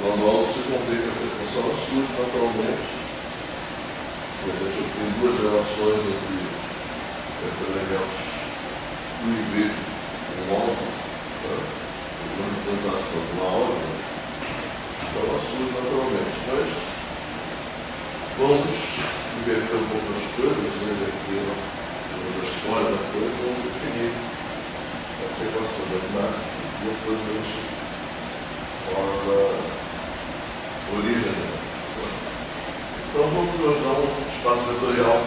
falando algo, vocês vão ver que essa equação surge naturalmente. A gente tem duas relações entre elementos do I V com o álgebra, uma representação de uma álgebra, então ela surge naturalmente. Mas vamos inverter um pouco as coisas, inverter a história da coisa, vamos definir essa equação da Max e depois a gente fala da origem. Então vamos usar um espaço vetorial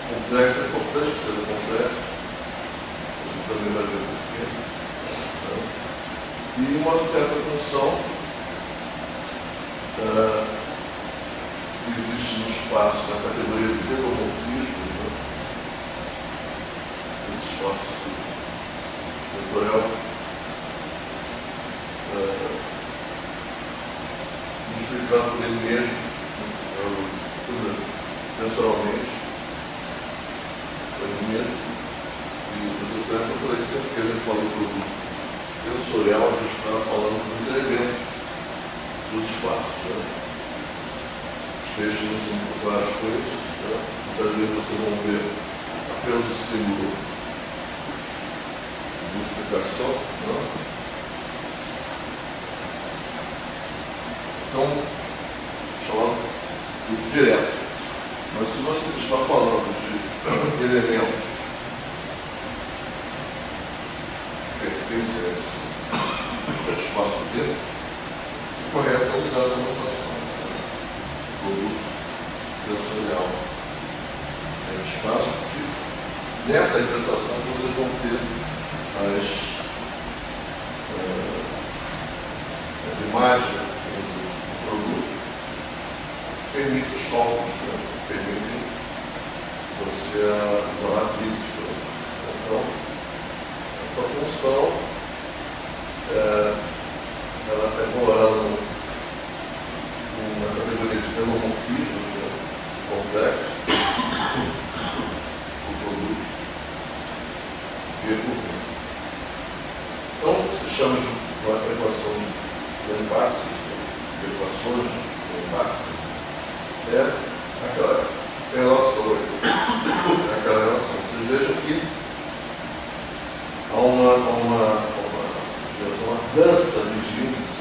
complexo, é importante que seja complexo, a gente também vai ver porquê. E uma certa função que existe no espaço, na categoria de velomorfismo, esse espaço vetorial multiplicado por ele mesmo, tensoralmente, por ele mesmo. E você sabe que eu falei sempre que a gente fala do produto tensorial, a gente está falando dos elementos dos espaços. Os textos não são muito claros com isso. Muitas vezes vocês vão ver apenas o símbolo de multiplicação. Então, chamando direto. Mas se você está falando de elementos que pertencem a esse espaço dele, o correto é usar essa notação. Produto tensorial é um espaço que nessa interpretação vocês vão ter as imagens do produto que permitem os cálculos, permitem você usar matrizes. Então, essa função ela é valorada numa categoria de velomorfismo complexo do produto V por V. Então, se chama de uma equação de Lambert, de equações de Lambert, é aquela relação. Vocês vejam que há uma dança de índices,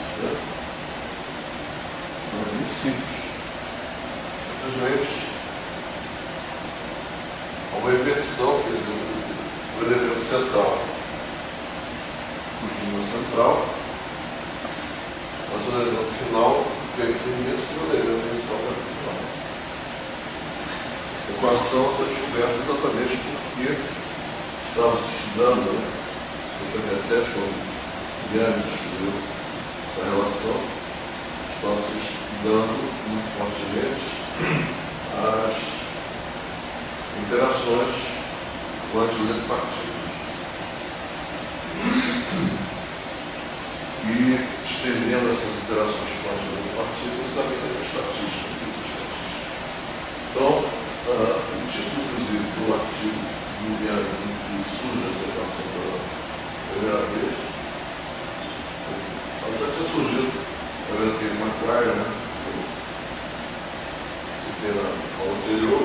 mas muito simples. Simplesmente há uma inversão, quer dizer, o elemento central continua central, mas o elemento final vem com isso e o elemento inicial vai para o final. Essa equação foi descoberta exatamente porque estava se estudando, em 67, quando Young descobriu essa relação, estava se estudando muito fortemente as interações quânticas de partículas. E estendendo essas interações quânticas de partículas à medida estatística, física estatística. Então, o título, inclusive, do artigo do Young em que surge essa equação pela primeira vez, ela já tinha surgido, talvez aquele McGuire, se tem na aula anterior,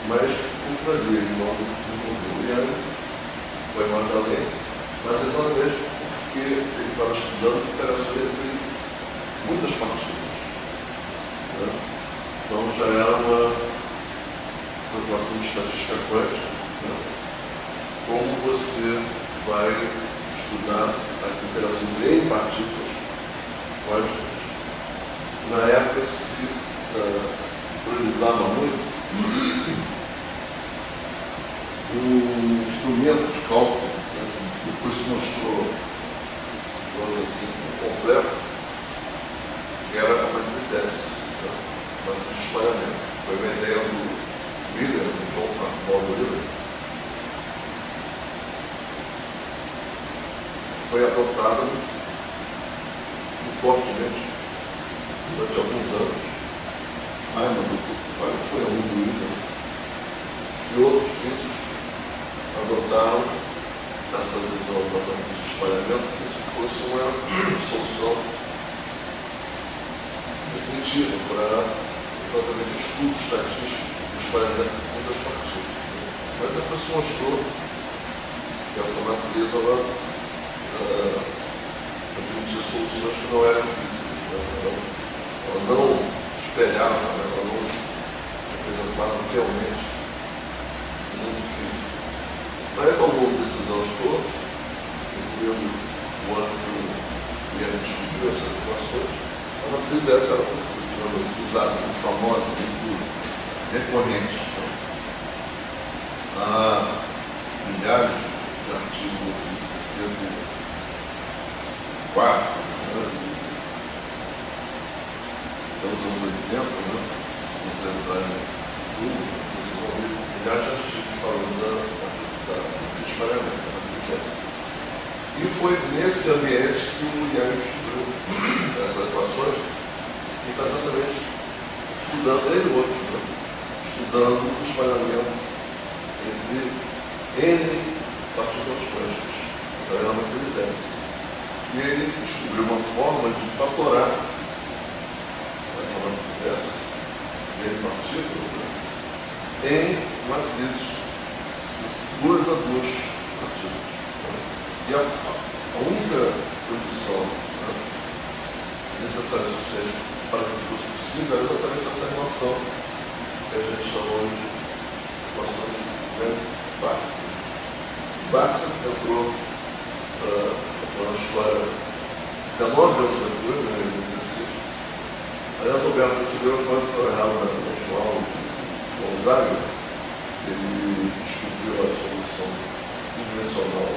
mas ficou para ali, ele não desenvolveu. O Young foi mais além, mas exatamente porque ele estava estudando interações entre muitas partículas. Então já era uma equação de estatística quântica. Como você vai estudar a interação entre partículas quânticas? Na época se priorizava muito o instrumento de cálculo, depois se mostrou assim, completo, que era a matriz S, a matriz de espalhamento. Foi uma ideia do Miller, do John Paul Miller. Foi adotada fortemente durante alguns anos. Foi aluno do Miller. E outros físicos adotaram essa visão da matriz de espalhamento, que isso fosse uma solução primitiva para exatamente o estudo estatístico do espalhamento de muitas partículas. Mas depois se mostrou que essa natureza admitia soluções que não eram físicas. Ela não espelhava, ela não representava fielmente o mundo físico. Mas ao longo desses anos todos, incluindo o ano que o Guilherme descobriu essas equações, a matriz essa era, digamos assim, usada como famosa, muito recorrente. Há milhares de artigos de 64, até os anos 80, se você entrar em Google, você vai ver milhares de artigos falando do espalhamento, da matriz. E foi nesse ambiente que o Guilherme descobriu essas equações, que está exatamente estudando ele outro, estudando o espalhamento entre N partículas quânticas, então é a matriz S. E ele descobriu uma forma de fatorar essa matriz S, N partículas, em matrizes 2 a 2 partículas. E a única condição necessária e suficiente para que fosse possível era exatamente essa relação que a gente chamou de equação de Baxter. Baxter entrou na história 19 anos depois, em 86. Aliás, Roberto, eu tive uma forma de ser errado na João Gonzaga. Ele descobriu a solução bidimensional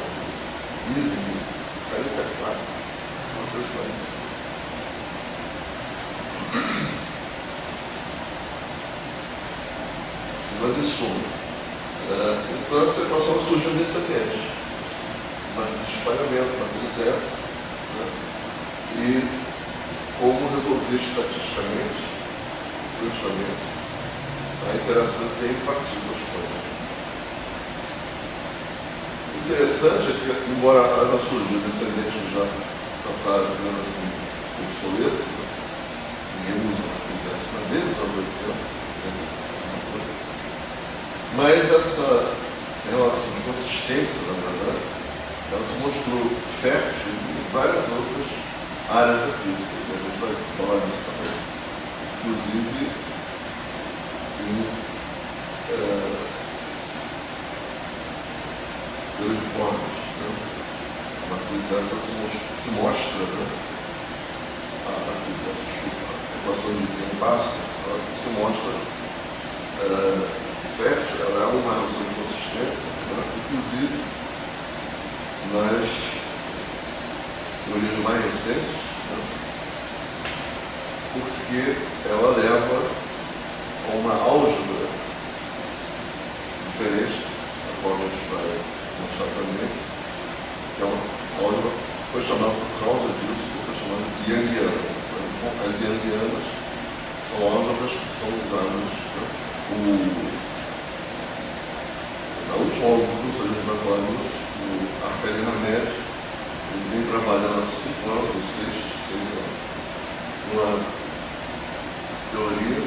Easy em 44, 1940. Mas em suma, então essa equação surgiu nesse ambiente, matriz de espalhamento, matriz S, e como resolver estatisticamente, praticamente, a interação entre partículas quânticas. Interessante é que, embora ela surgiu nesse ambiente que já está, digamos assim, obsoleto, ninguém usa matriz S, mas desde os anos 80, mas essa relação de consistência, na verdade, ela se mostrou fértil em várias outras áreas da física, e a gente vai falar disso também. Inclusive, teoria de cordas. A matriz essa se mostra, a matriz essa, desculpa, a equação de Baxter, ela se mostra fértil, ela é uma relação de consistência, inclusive nas teorias mais recentes, porque ela leva a uma álgebra diferente, a qual a gente vai mostrar também, que é uma álgebra que foi chamada por causa disso, foi chamada de Youngiana. As Youngianas são álgebras que são usadas, na última aula do curso a gente vai falar disso, o Arcade Hamed, ele vem trabalhando há 5 anos, ou 6 anos, numa teoria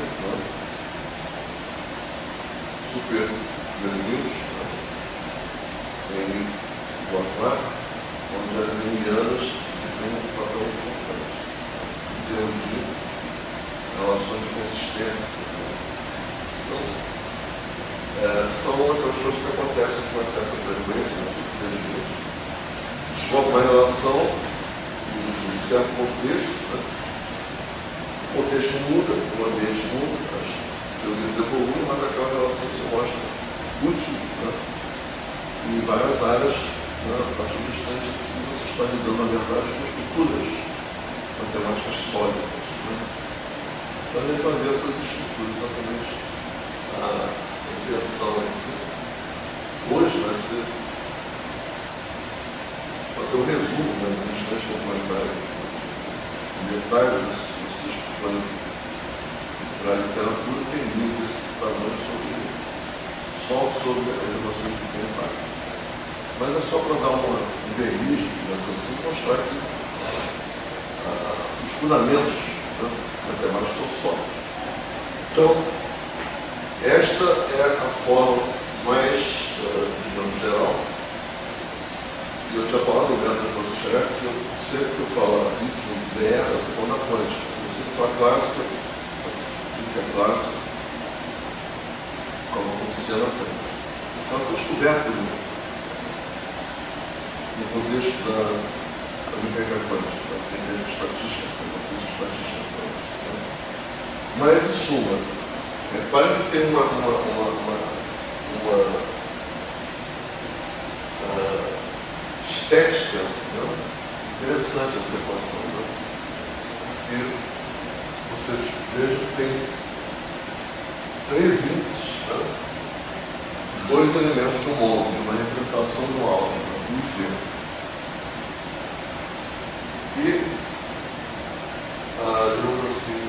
super vermelhos, em bloco 4, onde as Youngianas têm um papel importante em termos de relações de consistência. Então, são outras coisas que acontecem com uma certa frequência, infelizmente. Descobre uma relação em certo contexto, o contexto muda, o ambiente muda, as teorias evoluem, mas aquela relação se mostra útil em várias áreas, a partir do instante que você está lidando, na verdade, com estruturas matemáticas sólidas. Então a gente vai ver essas estruturas exatamente. A intenção aqui hoje vai ser fazer um resumo das instâncias complementares em detalhes. Se vocês forem para a literatura, tem livros desse tamanho só sobre as relações de complementares. Mas é só para dar um verniz, assim, mostrar que os fundamentos né? Mas é mais filosófico. Então, esta é a forma mais, digamos, geral. E eu tinha falado mesmo para você chegar que sempre que eu falar isso, ideia, eu estou falando da quântica. Você fala clássica, a clássica, como acontecia na frente. Então, foi descoberta no contexto da mecânica quântica, da mecânica estatística, da física estatística. Mas, em suma, para que tem uma estética, né? Interessante essa equação, né? Porque vocês vejam que tem 3 índices, né? 2 elementos do molde, uma representação do álgebra, U e V. E, digamos assim,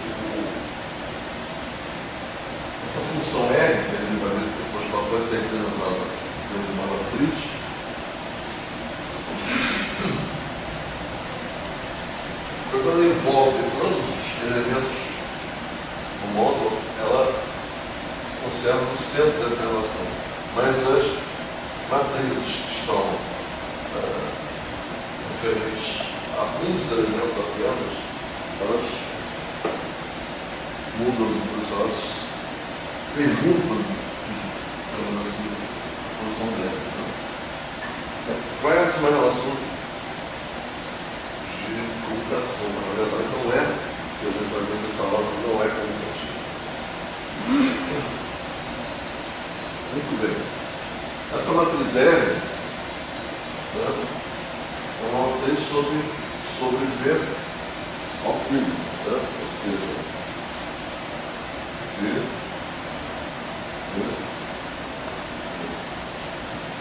essa função R, que a gente vai ver depois que ela vai ser representada dentro de uma matriz, quando ela envolve ambos os elementos do módulo, ela se conserva no centro dessa relação. Mas as matrizes que estão referentes a um dos elementos apenas, elas mudam de posição, elas perguntam, digamos assim, a posição dela. Qual é essa relação de comutação? Na verdade, não é, que a gente vai ver nessa aula, não é comutativa. Muito bem. Essa matriz R, né, é uma matriz sobre V ao cubo, né? Ou seja, V,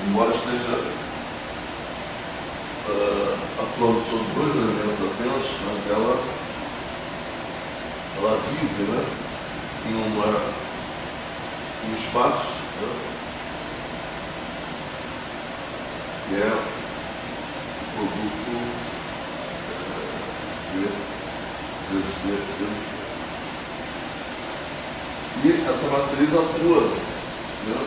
embora esteja atuando sobre 2 elementos apenas, mas ela vive, né, em um espaço, né, que é o produto V vezes V vezes V. E essa matriz atua, né,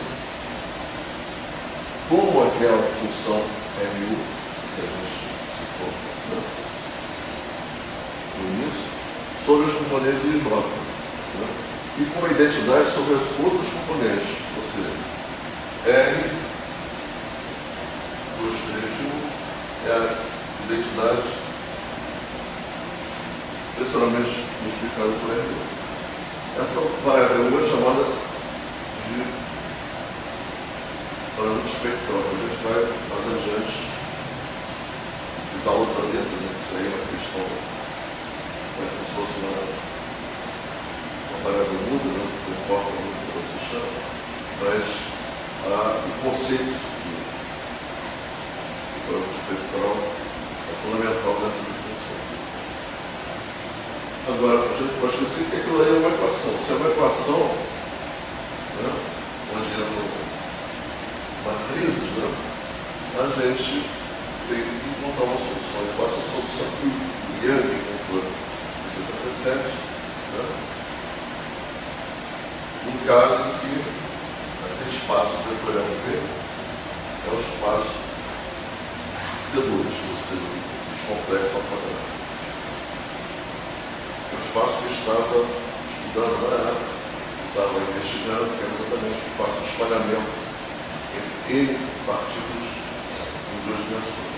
como aquela função RU que a gente citou, né, no início, sobre os componentes IJ, né, e com a identidade sobre as outras componentes, ou seja, R 2, 3 de 1 é a identidade tradicionalmente multiplicada por R. Essa variável é chamada de parâmetro espectral. A gente vai mais adiante usar outra letra, né? Isso aí é uma questão, como se fosse uma variável muda, né? Não importa muito o que você chama, mas o conceito de parâmetro espectral é fundamental nessa definição. Agora, a gente pode esquecer que aquilo aí é uma equação. Se é uma equação, né, onde entram matrizes, né, a gente tem que encontrar uma solução. E qual é a solução que o Yang encontrou em 67, né, no caso em que aquele espaço vetorial V é o espaço C2, ou seja, os complexos ao quadrado. O espaço que eu estava estudando na época, estava investigando, que era exatamente o espaço de espalhamento entre N partículas em 2 dimensões.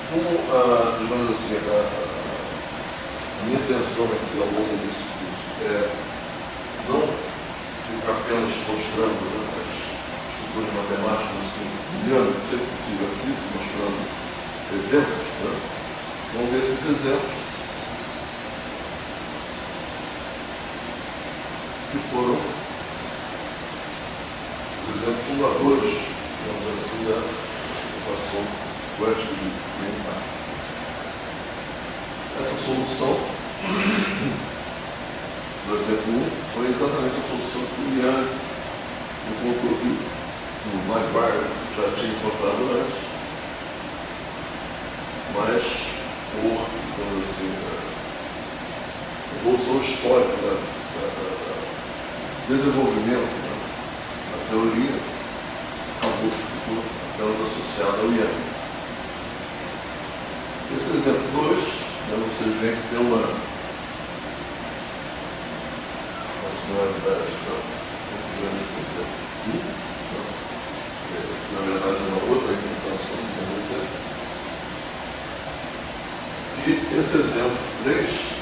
Como, digamos assim, a minha intenção aqui ao longo desse curso é não ficar apenas mostrando, né, de matemática, assim, guiando sempre possível a física, mostrando exemplos, né? Vamos ver esses exemplos que foram os exemplos fundadores, digamos assim, da equação quântica de Riemann. Essa solução do exemplo 1 foi exatamente a solução que o Yang encontrou, que o Maguire já tinha encontrado antes, histórico do desenvolvimento da teoria, acabou que ficou apenas associado ao IAM. Esse exemplo 2, vocês veem que tem uma similaridade muito grande com o exemplo 1, na verdade é uma outra interpretação do exemplo. E esse exemplo 3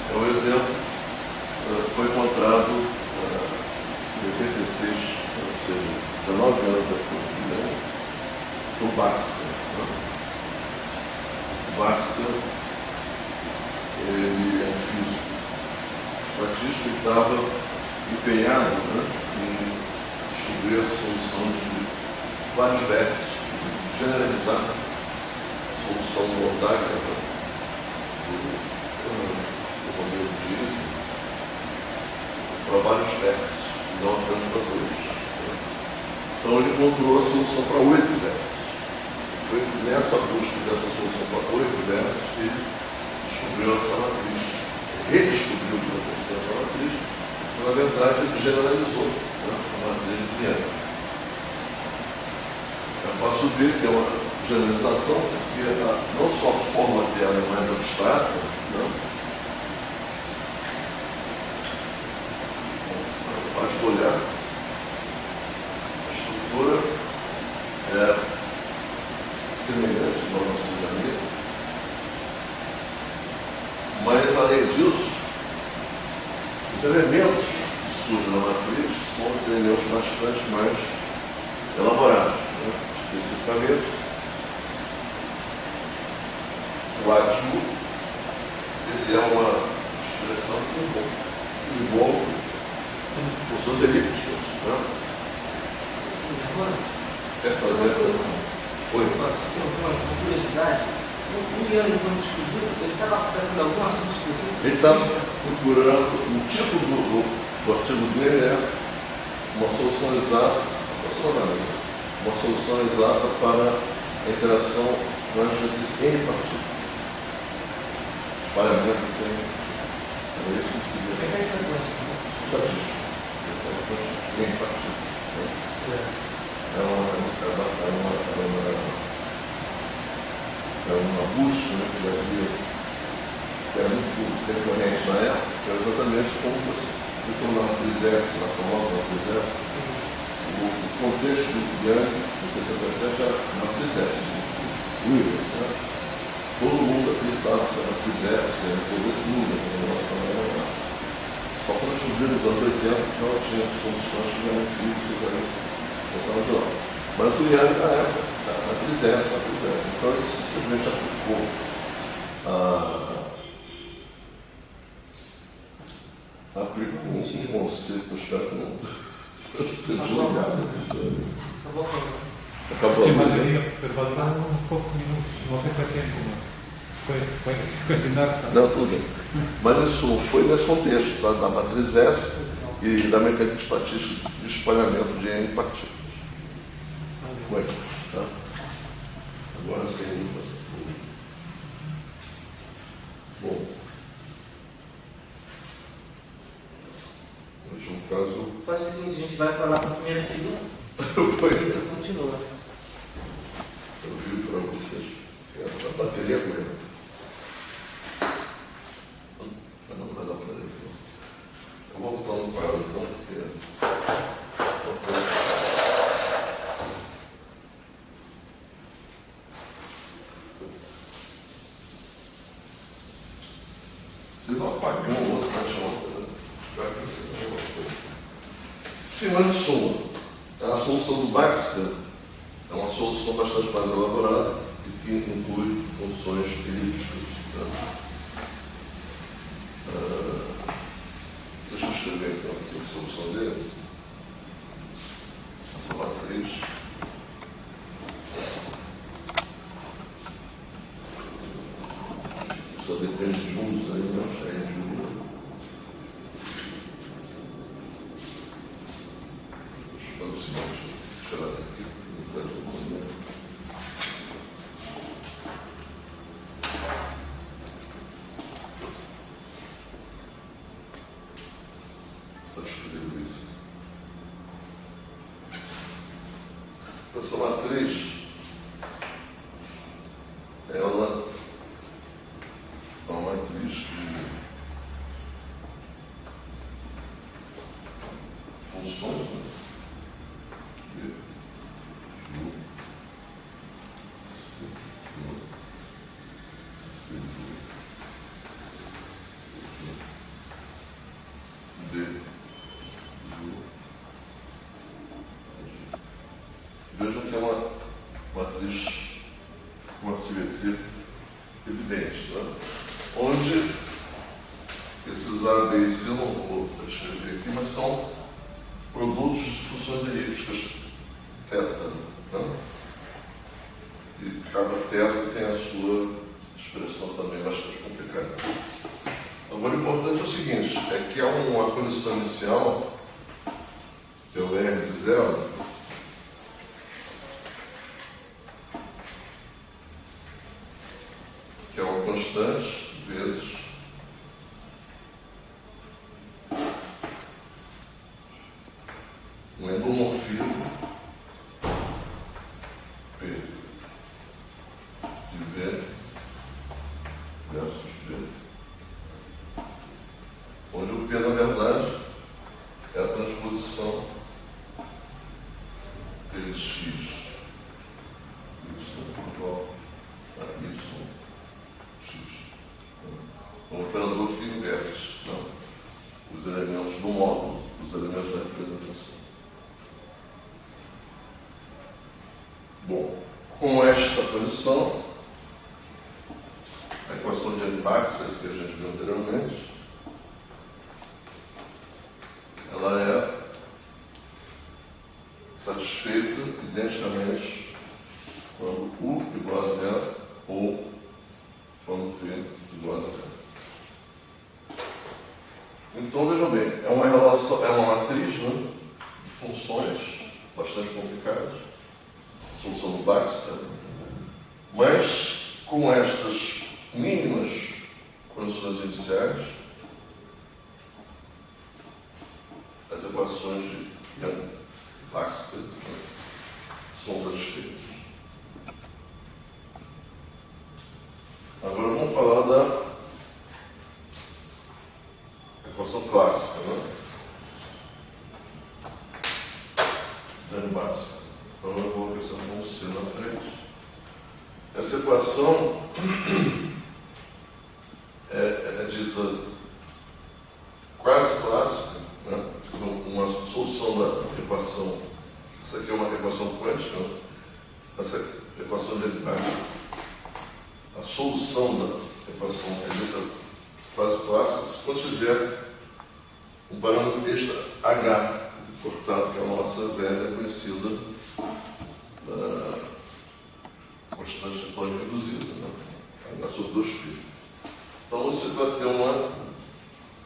é um exemplo que foi encontrado em 86, ou seja, 19 anos depois do IAM, do Baxter. O Baxter, ele é um físico estatístico e estava empenhado em descobrir a solução de vários vértices, generalizar a solução do Gonzaga do modelo de Ising para vários vértices, não apenas para 2. Então ele encontrou a solução para 8 vértices. Foi nessa busca dessa solução para 8 vértices que ele descobriu essa matriz, redescobriu essa matriz, mas na verdade ele generalizou a matriz de Viena. É fácil ver que é uma generalização, porque não só a forma dela é mais abstrata, basta olhar, a estrutura é semelhante ao nosso amigo, mas além disso, os elementos que surgem na matriz são elementos bastante mais elaborados. Especificamente, o ADU ele é uma expressão que envolve funções elípticas. Quer fazer? Oi. Uma curiosidade, o Ian, quando descobriu, ele estava procurando algum assunto específico? Ele está procurando, o tipo do artigo dele é uma solução exata, aproximadamente, uma solução exata para a interação quântica de N partículas. Espalhamento tem. É isso que eu queria. Mecânica quântica. Estatística. N partículas. É uma busca que havia, que era muito recorrente na época, que era exatamente como você na matriz S, na famosa matriz S. O contexto do Young, em 67, era a matriz S, Williams. Todo mundo acreditava que a matriz S era todas nulas, só quando descobriram nos anos 80 que ela tinha soluções que eram físicas aí. Mas o Young, na época, a matriz S. Então ele simplesmente aplicou um conceito, eu espero que não esteja desligado. Acabou. Perguntar uns poucos minutos, não sei quanto tempo, mas pode continuar. Não, tudo bem. Mas isso foi nesse contexto, da matriz S e da mecânica estatística de espalhamento de N partículas. Ué, tá? Agora sem dúvida. Bom. No caso. Faz o seguinte, a gente vai para lá para a primeira fila. Eu Continua. vi para vocês. A bateria aguenta. Não vai dar para ler. Eu vou botar no quadro então, porque. Vocês não apagam um outro cachorro, né? Espero que você não gostou. Sim, mas em suma, a solução do Baxter é uma solução bastante mais elaborada e que inclui funções elípticas. Deixa eu escrever então aqui a solução dele. Essa matriz. Só depende de juntos aí, né? É em julho. Deixa eu fazer o seguinte, deixa eu tirar daqui, não quero responder. escrever isso. Essa matriz, ela é uma matriz de funções, né? Vejam que é uma matriz com uma simetria evidente, né? Onde esses A, B e C, não vou escrever aqui, mas são produtos de funções elípticas θ, né? E cada θ tem a sua expressão também bastante complicada. Agora, o importante é o seguinte, é que há uma condição inicial, que é o R de zero, que é uma constante vezes um endomorfismo P de V versus V, onde o P, na verdade, é a transposição P de X, Y igual a Y, X. Um operador que inverte, não? Os elementos do módulo, os elementos da representação. Bom, com esta condição, a equação de Baxter, que a gente viu anteriormente, ela é satisfeita identicamente quando U igual a zero ou quando V igual a zero. Então, vejam bem, é uma relação, é uma matriz, né, de funções bastante complicadas, solução do Baxter, mas com estas mínimas condições iniciais, as equações de Young-Baxter são satisfeitas. Agora vamos falar da equação clássica, né? Young-Baxter. Então eu vou acrescentar um C na frente. Essa equação é dita quase clássica, né? Uma solução da equação. Essa aqui é uma equação quântica, né? Essa equação de Baxter, a solução da equação é dita quase clássica quando tiver um parâmetro extra H cortado, que é a nossa velha conhecida constante de plano reduzida, né? H sobre 2π. Então você vai ter uma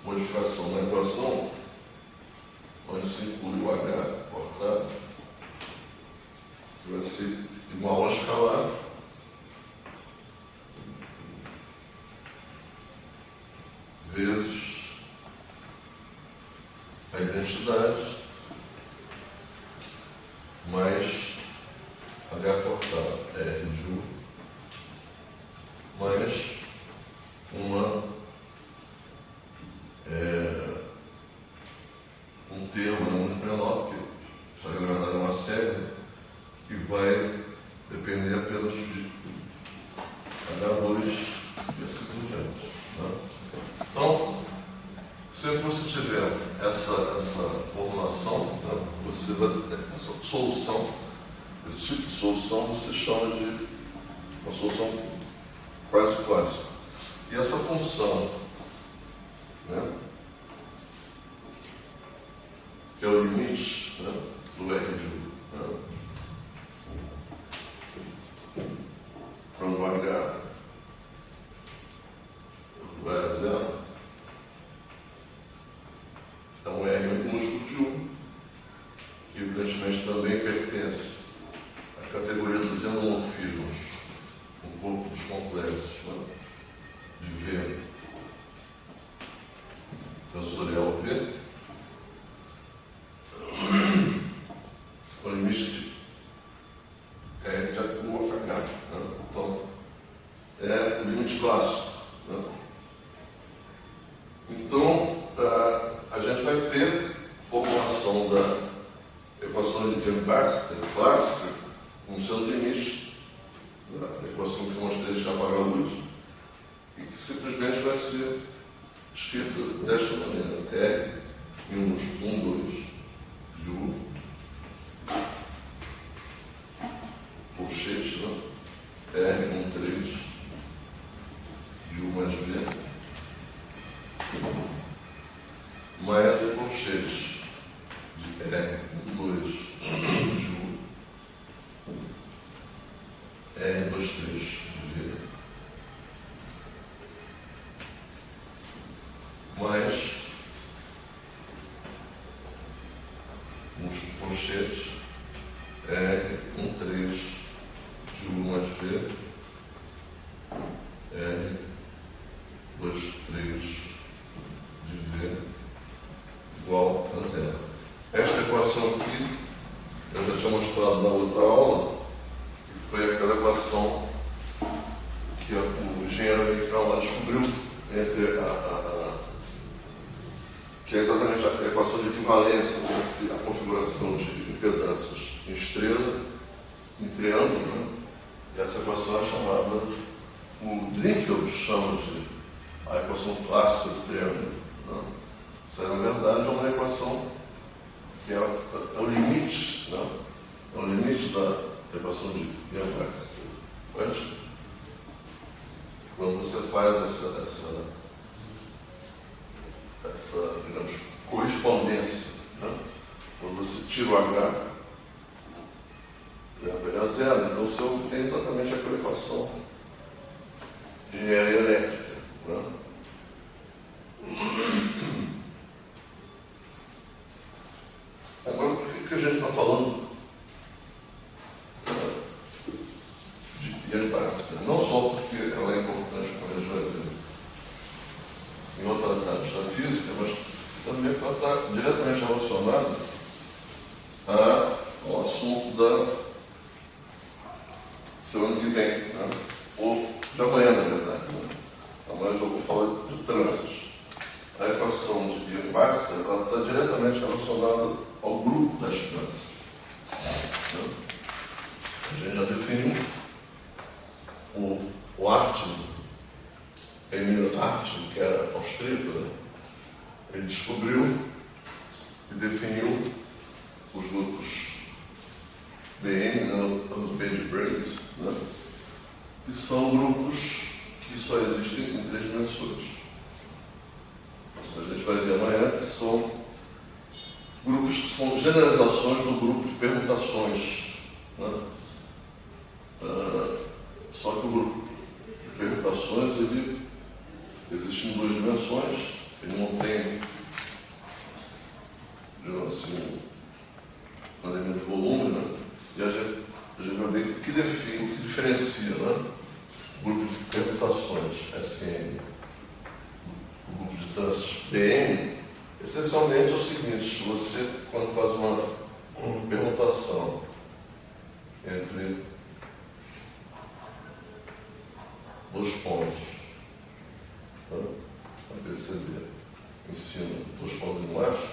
modificação na equação onde se inclui o H cortado, que vai ser igual a escalar vezes a identidade mais H cortado, R de U, mais um termo muito menor, que isso na verdade é uma série, que vai depender apenas de H2 e assim por diante. Né? Então, sempre que você tiver essa formulação, né, você vai ter essa solução, esse tipo de solução você chama de uma solução quase clássica. E essa função, né, que é o limite, né, do R de U, né, quando o H vai a zero, é um R minúsculo de U, que evidentemente também pertence à categoria dos endomorfismos, um pouco dos complexos, né, de V tensorial V, formulação da equação de Yang-Baxter clássica com seus limites da equação que eu mostrei de apagar a luz, e que simplesmente vai ser escrita desta maneira: R menos 1, 2 de U colchetes, né? R 1, 3 de U mais V mais o colchetes de R 1, 2 de U R 2, 3 de V mais os colchetes R 1, 3 de U mais V R 2, 3 de V igual a zero. Esta equação aqui eu já tinha mostrado na outra aula, que foi aquela equação que o engenheiro americano lá descobriu entre que é exatamente a equação de equivalência entre a configuração de impedâncias em estrela, em triângulo, né? E essa equação é chamada, o Drinfeld chama de a equação clássica do triângulo, né? Isso aí, na verdade, é uma equação que é o limite, né? É o limite da equação de Yang-Baxter. Quando você faz essa digamos, correspondência, né? Quando você tira o H, é zero, então você obtém exatamente aquela equação de engenharia elétrica, né? Agora, por que a gente está falando de Yang-Baxter? Não só porque ela é importante, como a gente vai ver em outras áreas da física, mas também porque ela está diretamente relacionada ao assunto da semana que vem, né? Ou de amanhã, na verdade. Né? Amanhã eu vou falar de trânsitos. A equação de Yang-Baxter está diretamente relacionada ao grupo das trânsitos. Né? A gente já definiu o Artin, Emil Artin, que era austríaco, né? Ele descobriu e definiu os grupos BN, né? Os B de Briggs, né? Que são grupos que só existem em 3 dimensões. A gente vai ver amanhã que são grupos que são generalizações do grupo de permutações, né? Só que o grupo de permutações ele existe em 2 dimensões, ele não tem, digamos assim, um elemento de volume, né? E a gente vai ver o que define, o que diferencia, né? O grupo de permutações SN, o grupo de trânsitos BN, essencialmente é o seguinte: você, quando faz uma permutação entre 2 pontos, né? A BCD em cima, 2 pontos embaixo,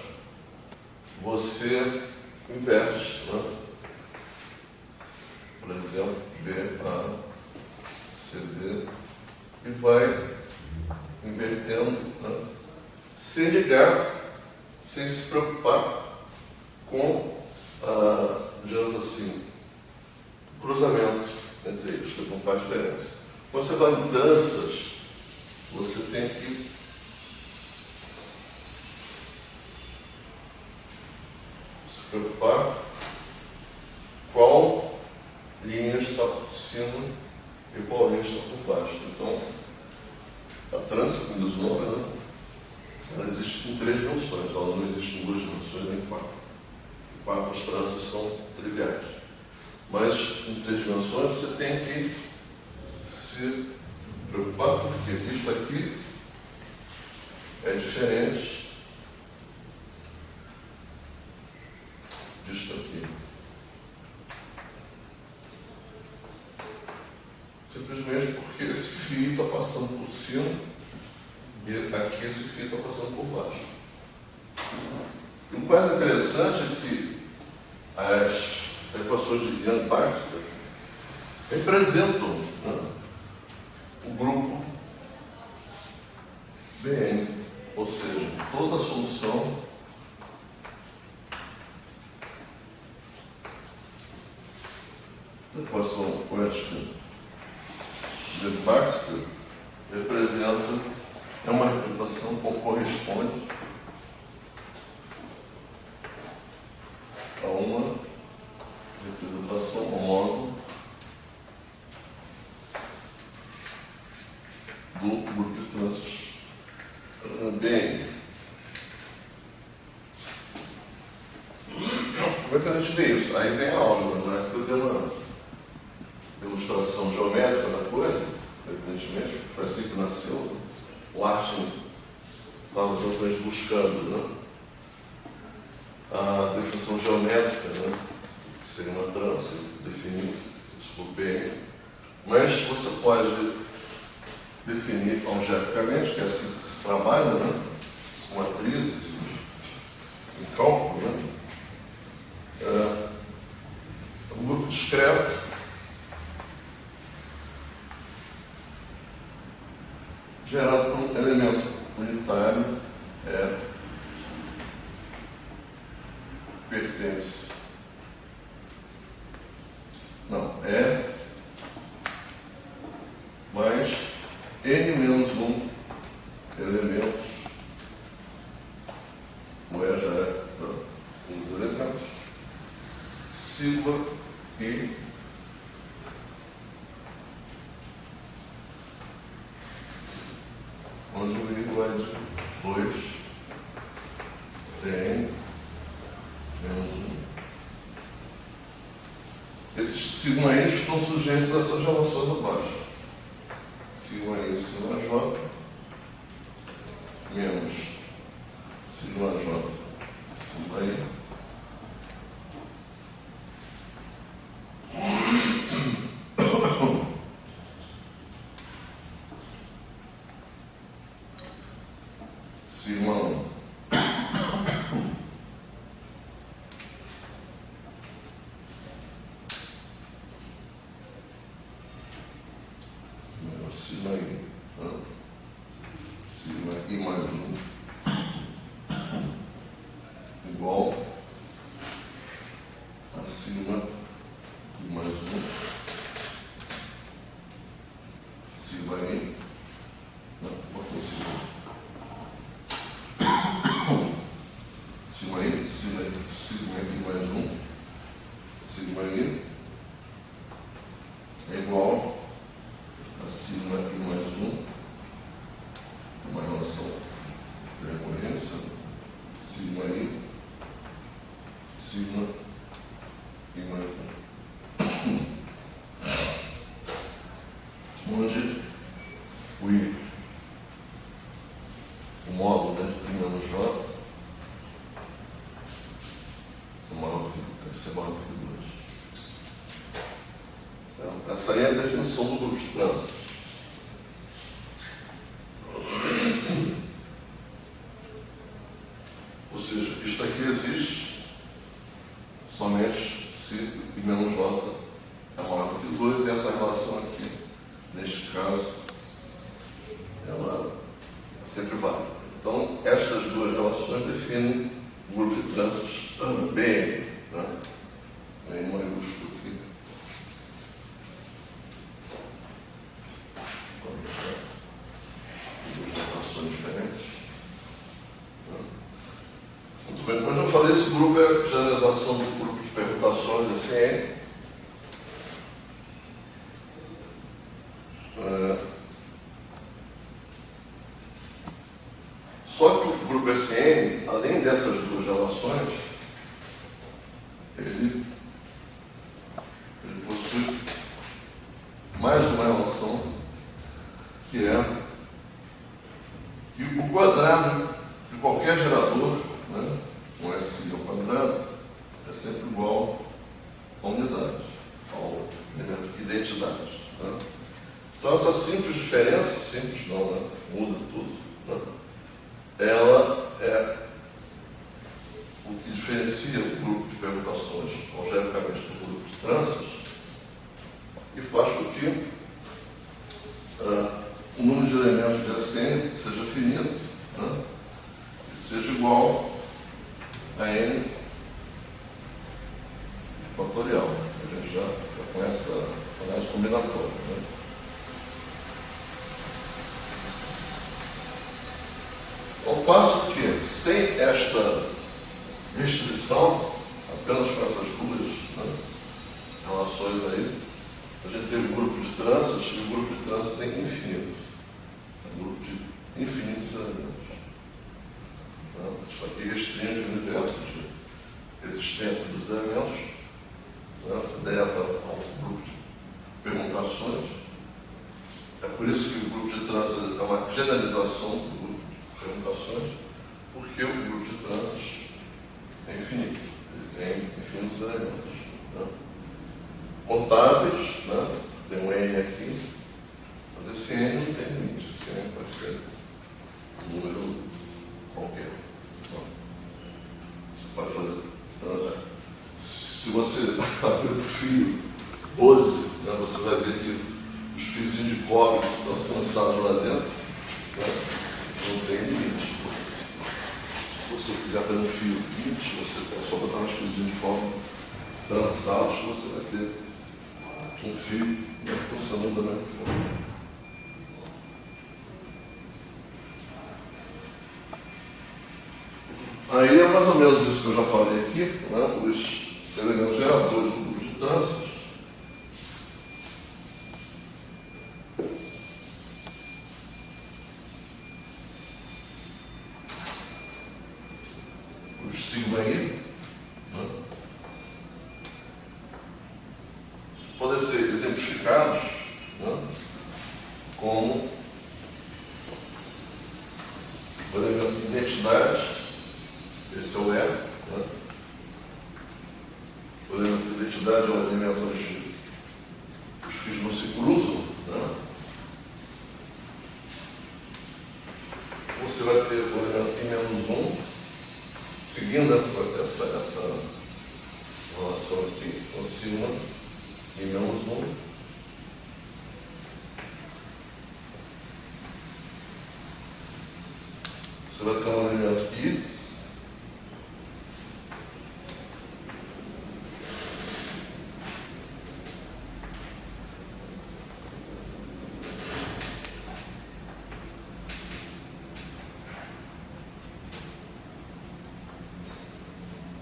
você inverte, né? Por exemplo, BA, CD, e vai invertendo, né? Sem ligar, sem se preocupar com, digamos assim, cruzamento entre eles, que não faz diferença. Quando você vai em tranças, você tem que se preocupar qual linha está por cima e qual linha está por baixo. Então, a trança, como diz o nome, né? Ela existe em 3 dimensões, ela não existe em 2 dimensões nem 4. 4 as tranças são triviais. Mas em 3 dimensões você tem que se preocupar, porque isto aqui é diferente disto aqui. Simplesmente porque esse fio está passando por cima e aqui esse fio está passando por baixo. E o mais interessante é que as equações de Yang-Baxter representam, né, o grupo Bn, ou seja, toda a solução da equação quântica de Baxter é uma representação que corresponde a uma representação homóloga do grupo de trânsito Bn. Como é que a gente vê isso? Aí vem a álgebra, né? Eu dei uma ilustração geométrica da coisa, evidentemente, foi assim que nasceu. O Einstein estava exatamente buscando, né, a definição geométrica, né, que seria uma trança, definir isso por Bn. Mas você pode definir algebricamente, que é assim que se trabalha, né, com matrizes em cálculo, né, um grupo discreto gerado por um elemento unitário pertence. Não, mais n menos 1 elementos, o E já é um dos elementos, sigma e onde o I vai de 2 tem menos 1. Esses sigma I estão sujeitos a essas relações abaixo. Sigma I, sigma J, menos sigma J, sigma I. Sigma 1. Sigma I. Sigma I mais 1 igual a sigma I mais 1. Sigma I. Não, botou sigma I. Sigma I, sigma I mais 1, sigma I é igual a sigma I mais 1, uma relação de recorrência, sigma I, sigma I mais 1. Onde o I, o módulo, né, I menos J, deve ser maior do que 2. Então, essa aí é a definição do grupo de trânsito. Ou seja, isto aqui existe somente se I menos J é maior do que 2, e essa relação aqui, neste caso, ela sempre vale. Então, estas duas relações definem o grupo de trânsitos Bn, né? Em maiúsculo aqui. Duas relações diferentes. Muito bem, como eu falei, esse grupo é a generalização do grupo de permutações SN. Só que o grupo SN, além dessas duas relações, ele possui mais uma relação, que é que o quadrado de qualquer gerador, né, um SI ao quadrado, é sempre igual à unidade, ao elemento identidade. Né? Então, essa simples diferença, simples não, né, muda tudo, né? Ela é diferencia o grupo de permutações algebricamente do grupo de tranças e faz com que o número de elementos de ACN seja finito, né, e seja igual a N fatorial. A gente já conhece a análise combinatória. Né? Ao passo que, sem esta restrição, apenas com essas duas, né, relações aí, a gente tem um grupo de tranças e o grupo de tranças é infinito. É um grupo de infinitos elementos. Né? Isso aqui restringe o universo de existência dos elementos, né, leva a um grupo de permutações. É por isso que o grupo de tranças é uma generalização do grupo de permutações, porque o grupo de tranças é infinito. Ele tem infinitos elementos. Né? Contáveis, né? Tem um N aqui, mas esse N não tem limite, esse N pode ser um número qualquer. Então, você pode fazer. Então, se você abrir o fio 12, né, você vai ver que os fiozinhos de cobre que estão trançados lá dentro, né, não tem limite. Se você quiser fazer um fio 20, você é só botar uns fiozinhos de cobre trançados, você vai ter um fio, né, funcionando da mesma forma. Aí é mais ou menos isso que eu já falei aqui, né, os elementos geradores do grupo de tranças. Os sigma I, né, podem ser exemplificados, né, como o elemento de identidade, esse é o E, né? O elemento de identidade é um elemento onde os fios não se cruzam, né? Você vai ter o elemento I-1, seguindo essa relação aqui, então sigma I-1. Você vai ter um elemento I,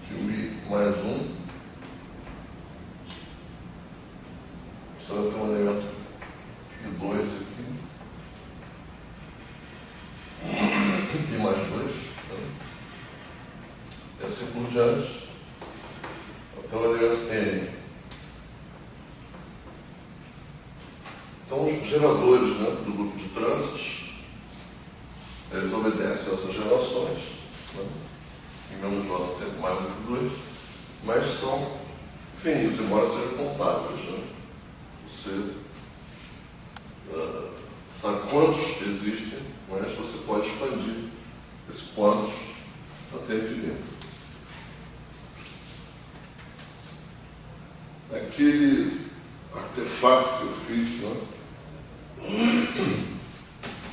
que o I mais 1, você vai ter um elemento I2 aqui, I mais 2, né? E assim por diante, até o elemento N. Então, os geradores, né, do grupo de tranças, eles obedecem a essas relações, né? Em menos valor sempre mais do que 2, mas são finitos, embora sejam contáveis. Né? Você sabe quantos existem, mas você pode expandir esse quantos até infinito. Aquele artefato que eu fiz, né?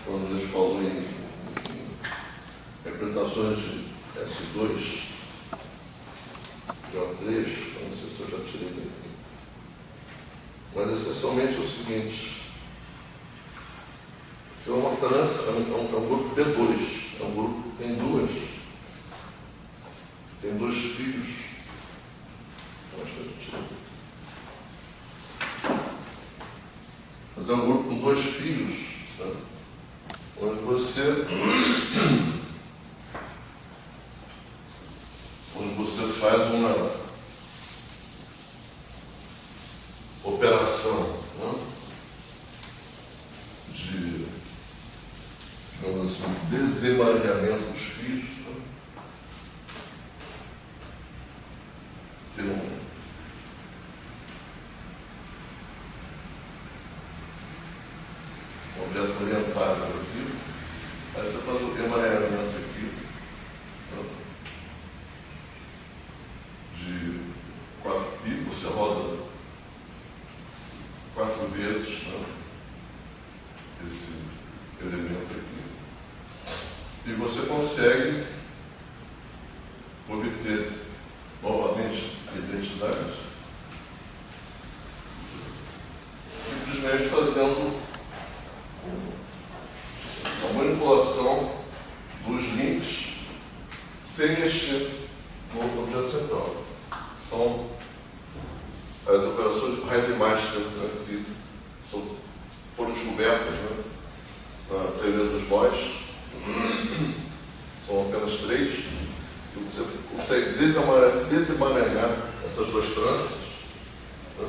Quando a gente falou em interpretações de S2, J3, não sei se eu já tirei daqui. Mas essencialmente é o seguinte, que é uma trança, é um grupo B2, é um grupo que tem dois fios. Acho que eu tirei. Mas é um grupo com dois fios, né? Onde você faz uma operação, né, de, digamos assim, desemaranhamento dos fios, né? Tem um objeto orientável aqui, aí você faz o emaranhamento aqui, né? você roda 4 vezes, né, esse elemento aqui, e você consegue obter novamente a identidade simplesmente fazendo a manipulação dos links sem mexer no objeto central. São as operações de Heidemaster, né, que foram descobertas, né, na teoria dos Boys. São apenas 3. E você consegue desemaranhar essas 2 tranças, né,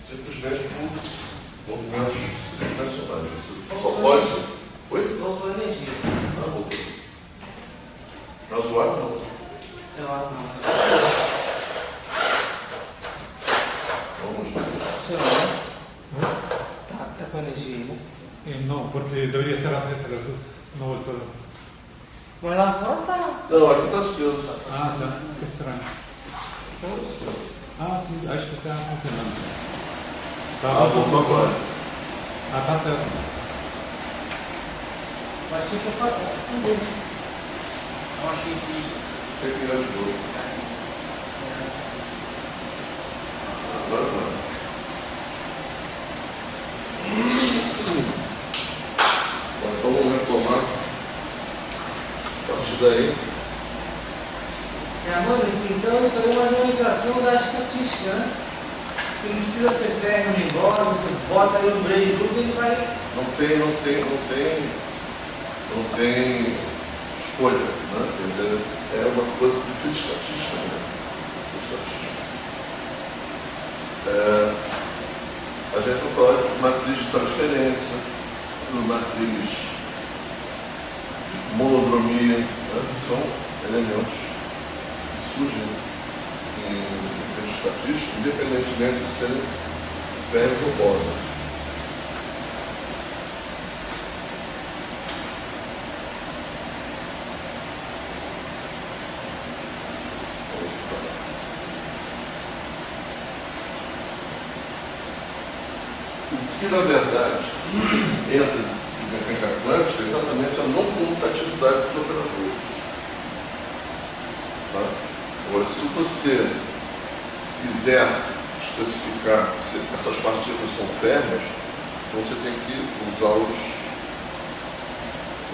simplesmente por movimentos tridimensionais. Você só pode... Oi? Voltou a energia. Ah, voltou. Na zoada, não. Eu acho não. Vamos ver. Sei lá, né? Tá com energia aí, né? No, porque debería estar acesa las luces, no vuelto. Mas lá fora tá. Não, aqui está cedo. Ah, tá, qué extraño. Está cedo. Ah, sí, acho que está funcionando. Ah, voltou agora. Ah, tá certo. Mas tinha que acender. Eu achei que. Tem que virar de novo. Agora não. Bom, então vamos retomar. A partir daí. Mano, então isso aí é uma organização da estatística, né? Que não precisa ser ferro nem bola, você bota aí no break do e ele vai. Não tem escolha, né? Quer dizer, é uma coisa difícil estatística, né? A gente vai falar de matriz de transferência, de matriz de monodromia, né? São elementos que surgem em estatística, independentemente de serem ferros ou bósons. O que, na verdade, entra de mecânica quântica é exatamente a não comutatividade dos operadores. Tá? Agora, se você quiser especificar se essas partículas são férreas, então você tem que usar os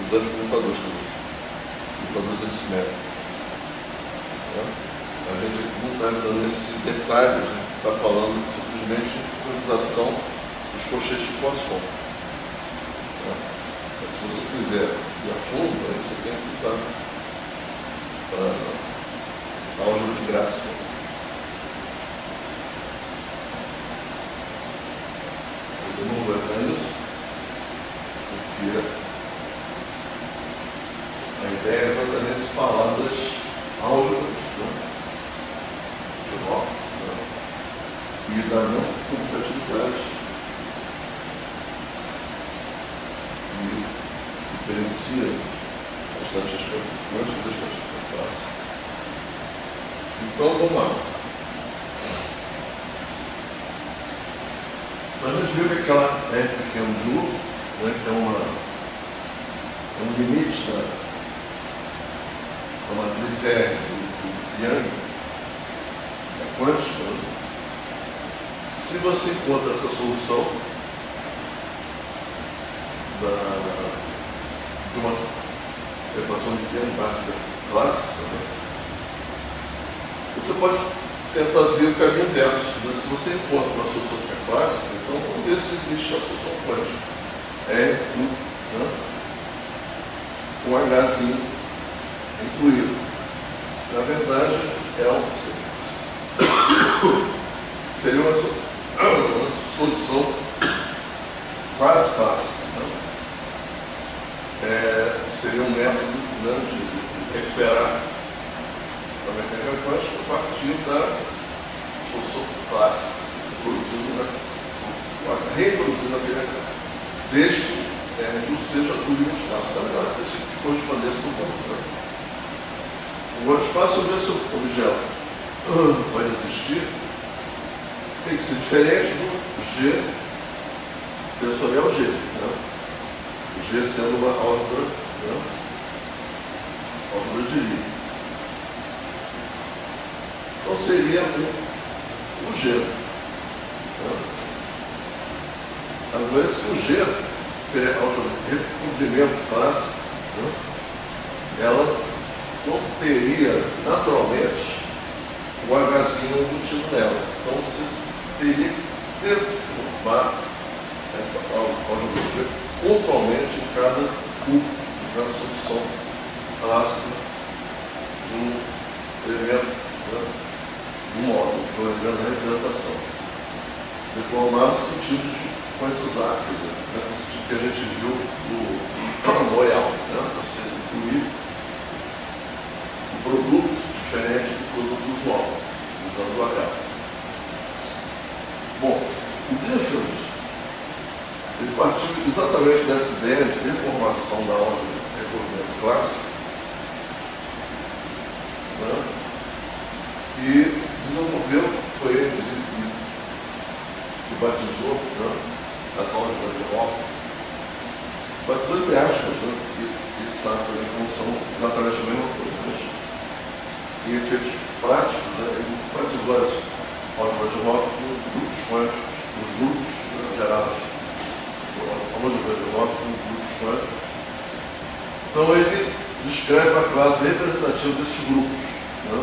anticomutadores, os computadores assimétricos. Tá? A gente não está entrando nesse detalhe, a gente está falando simplesmente de utilização dos colchetes de Poisson. Mas se você quiser ir a fundo, aí você tem que usar a álgebra de Graça. Eu não vou entrar nisso, porque a ideia é exatamente falar das álgebras, né, de Hoff, né, e da não computatividade. Diferencia a estatística quântica da estatística clássica. Então, vamos lá. Então, a gente viu que aquela R pequeno de U, né, que é um limite da matriz R do Yang, é quântica. Né? Se você encontra essa solução de uma equação de termo básica clássica, né? Você pode tentar ver o caminho inverso. Né? Se você encontra uma solução que é clássica, então vamos ver se existe a solução quântica. É né? Com Hzinho incluído. Na verdade, seria uma solução quase clássica. Seria um método, né, de recuperar a mecânica quântica a partir da solução clássica, reintroduzida na mecânica, desde que o seja do limite clássico. Na verdade, esse tipo de correspondência do campo. Né? Agora, o espaço, ver se o objeto pode existir tem que ser diferente do G tensorial G. Né? O G sendo uma álgebra, né? Álgebra de Lie. Então seria o G. Né? Agora, se o G seria álgebra de recomprimento clássico, né? Ela não teria naturalmente o Hzinho embutido nela. Então você teria que transformar essa álgebra pontualmente em cada cubo, em cada solução clássica de um elemento, né? Um módulo, de um elemento da representação. Deformar no sentido de quantizar, quer dizer, no sentido que a gente viu do Moyal, né? Você incluir um produto diferente do produto usual, usando o H. Bom, o Differs, ele partiu exatamente dessa ideia de deformação da álgebra de recobrimento clássico, né? E desenvolveu, foi ele que batizou, né? As álgebras de Hopf, batizou entre aspas, né? E sabe também que não são exatamente a mesma coisa, mas em efeitos práticos, né? Ele batizou as álgebras de Hopf com grupos quânticos, os grupos, né? Gerados a álgebra de Hopf com grupos quânticos. Então ele descreve a classe representativa desses grupos, né?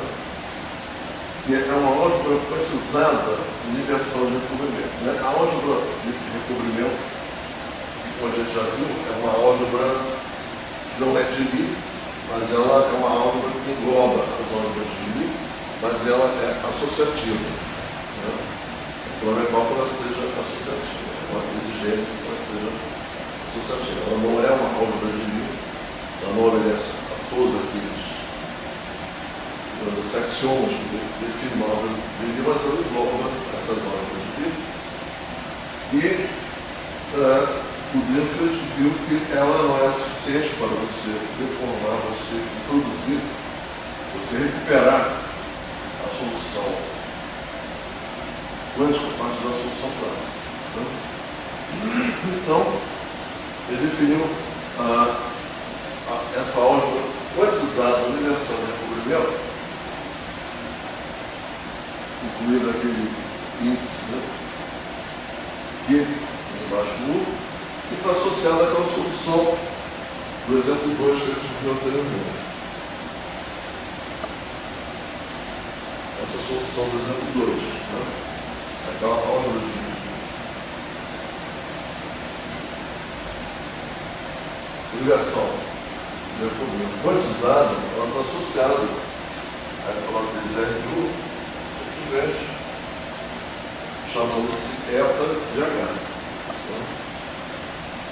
Que é uma álgebra quantizada de inversão de recobrimento. Né? A álgebra de recobrimento, que como a gente já viu, é uma álgebra que não é de Lie, mas ela é uma álgebra que engloba as álgebras de Lie, mas ela é associativa. Né? É fundamental que ela seja associativa, é uma exigência que ela seja associativa. Ela não é uma álgebra de Lie, ela não obedece a todos aqueles axiomas que definem uma álgebra de Lie, mas ela engloba essas álgebras de Lie. E o Differs viu que ela não é suficiente para você deformar, você introduzir, você recuperar a solução quântica a partir da solução clássica. Né? Então, ele definiu essa álgebra quantizada, universal de recobrimento, incluindo aquele índice, né? Q embaixo do U, que está associado àquela solução do exemplo 2 que a gente viu anteriormente. Essa solução do exemplo 2, né? Aquela álgebra de ligação de recobrimento quantizado, ela está associada a essa matriz R de U, simplesmente chamando-se eta de H. Então,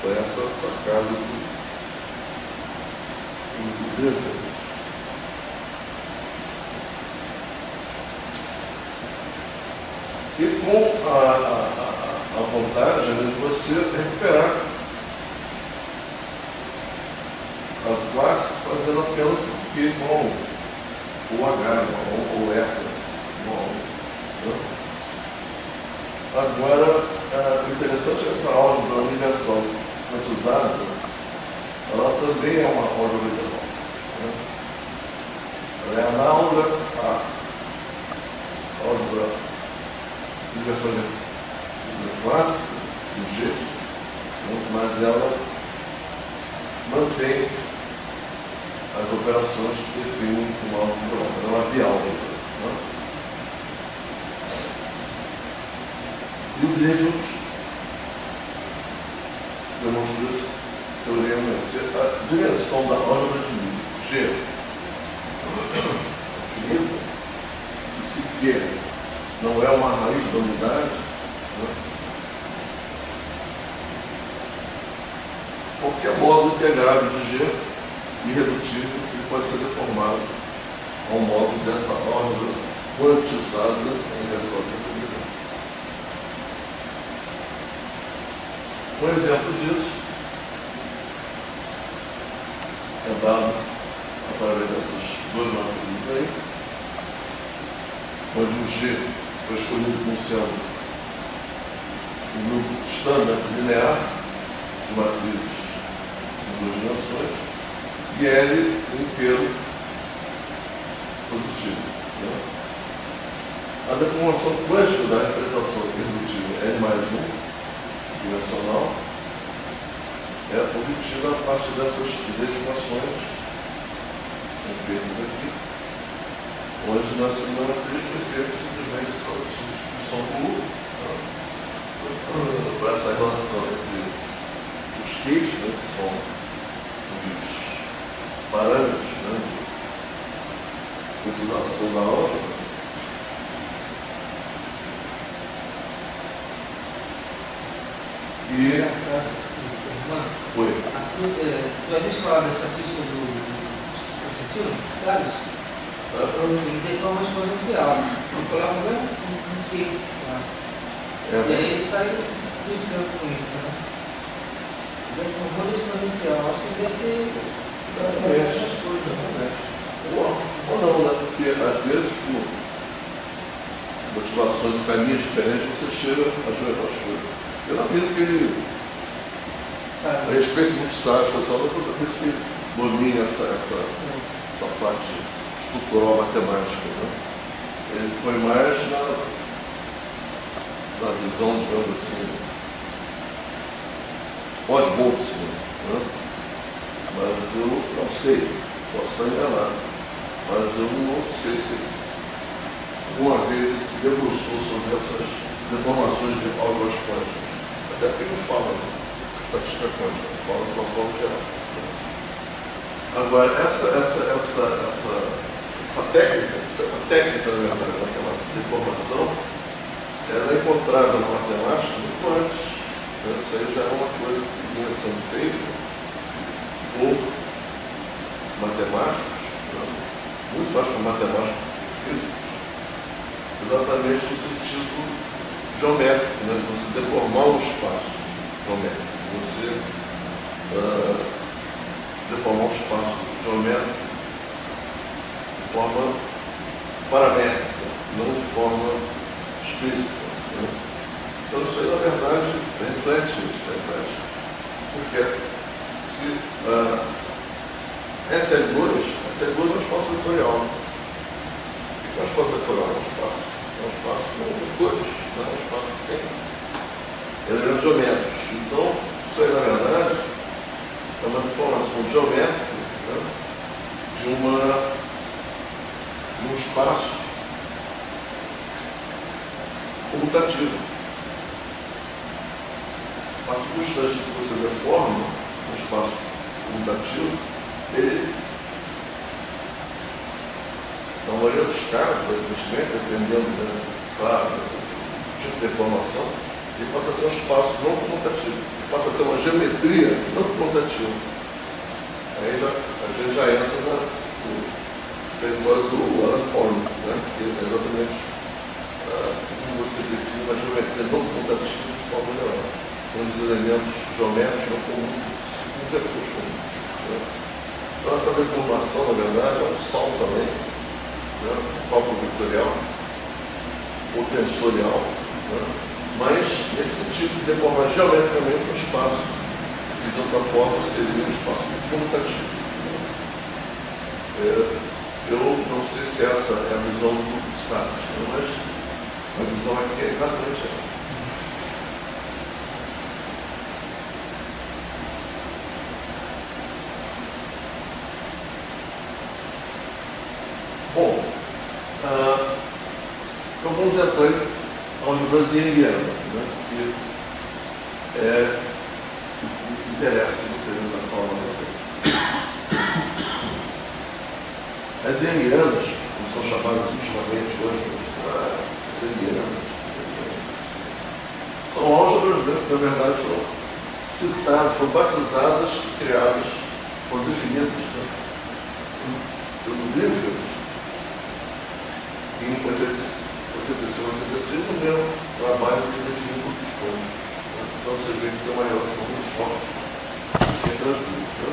foi essa sacada do Differs. E com a vantagem de você recuperar a classe fazendo apenas o que igual o H, igual o eta, igual. Né? Agora, o interessante é essa álgebra universal quantizada, ela também é uma álgebra de Hopf. Né? Ela é análoga à álgebra universal de clássica, do G, né? Mas ela mantém as operações que definem uma álgebra, ela é uma biálgebra. Né? E o Differs demonstrou esse teorema ser a dimensão da álgebra de G é finita, e se Q não é uma raiz da unidade, né? Qualquer módulo integrável de G irredutível ele pode ser deformado ao módulo dessa álgebra quantizada em inversão de recobrimento. Um exemplo disso é dado através dessas duas matrizes aí, onde o G foi escolhido como sendo um grupo standard linear, de matrizes em duas dimensões, e L inteiro positivo. Né? A deformação quântica da representação irredutível N mais 1 dimensional é obtida a partir dessas identificações que são feitas aqui, onde na segunda matriz foi feita simplesmente essa substituição do U, né? Para essa relação entre os Qs, né, que são os parâmetros, né, de utilização da álgebra. E Engraçado. Mano, foi. se a gente falar da estatística do Constantino, Salles, ele tem forma exponencial. Ele coloca um fio lá. E aí ele sai brincando com isso, né? Ele formou exponencial. Acho que ele deve ter Exatamente. essas coisas, né? Ou não, né? Porque às vezes, por motivações e caminhos diferentes, você chega às mesmas coisas. Eu não acredito que ele Sabe? respeito muito Salles, mas eu acredito que domine essa parte estrutural matemática. Né? Ele foi mais na visão, digamos assim, pós-Boltzmann. Né? Mas eu não sei, posso estar enganado, mas eu não sei se alguma vez ele se debruçou sobre essas deformações de álgebras quânticas. Até porque ele não fala estatística quântica, ele fala de uma forma geral. Agora, essa técnica, isso é uma técnica, na verdade, daquela deformação, ela é encontrada na matemática muito antes. Né? Isso aí já é uma coisa que vinha sendo feita por matemáticos, né? Muito mais por matemáticos físicos, exatamente no sentido geométrico, né? Você deformar o espaço geométrico, você deformar o espaço geométrico de forma paramétrica, não de forma explícita. Né? Então isso aí, na verdade, reflete isso. Porque se SL2 é um espaço vetorial. O que é um espaço vetorial? É um espaço com vetores, não é um espaço que tem elementos geométricos. Então, isso aí, na verdade, é uma deformação geométrica, né, de um espaço comutativo. A partir do instante que você deforma um espaço comutativo, ele, na maioria dos casos, evidentemente, dependendo, né, claro, do tipo de deformação, ele passa a ser um espaço não comutativo, ele passa a ter uma geometria não comutativa. Aí a gente já entra no território do Alan Turing, né, que é exatamente como você define uma geometria não comutativa de forma geral, onde os elementos geométricos não comutam com vetores comuns. Né? Então essa deformação, na verdade, é um salto também, né, cálculo vetorial ou tensorial, né, mas nesse sentido de deformar geometricamente um espaço que de outra forma seria um espaço comutativo. Eu não sei se essa é a visão do grupo de Salles, mas a visão aqui é exatamente essa. Bom, então vamos entrar em álgebras youngianas, né, que é o que interessa no período da fala da frente. As youngianas, como são chamadas ultimamente hoje, as youngianas, são álgebras, né, que na verdade foram citadas, foram batizadas e criadas, foram definidas, né, pelo Greenfield em 86, no meu trabalho que define grupos cônicos. Então você vê que tem uma relação muito forte entre as duas. Né?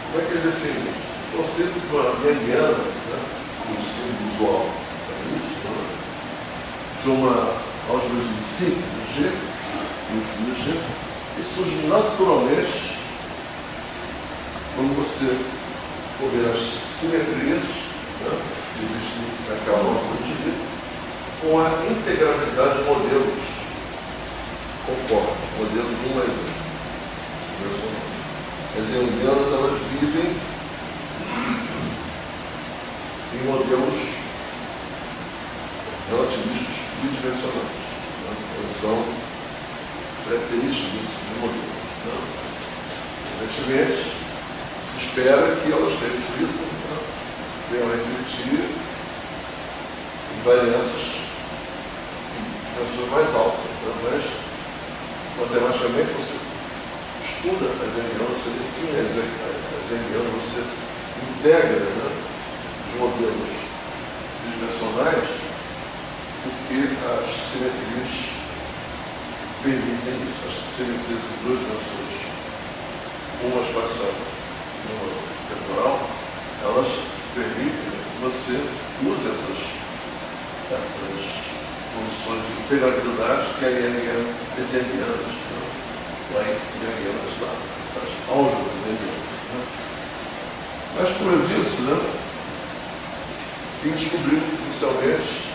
Como é que ele define isso? O conceito de uma youngiana, né, o símbolo usual, é isso, né? De uma álgebra de 5 de G, de G, e surge naturalmente quando você combina as simetrias, né, que existem naquela álgebra de G, com a integrabilidade de modelos conformes, modelos 1 mais 1. As youngianas, elas vivem em modelos relativistas bidimensionais. Né? Elas são características desses modelos. Né? Evidentemente, se espera que elas reflitam, né? Venham a refletir em variâncias em dimensões mais altas. Né? Mas, matematicamente, você estuda as youngianas, você define as youngianas, você integra, né, os modelos bidimensionais, porque as simetrias permitem isso, as simetrias de duas dimensões, uma espacial e uma temporal, elas permitem que você use essas condições de integrabilidade que a youngiana desenhanas, lá em youngianas, lá, essas álgebras youngianas. Né? Mas, como eu disse, né, quem descobriu inicialmente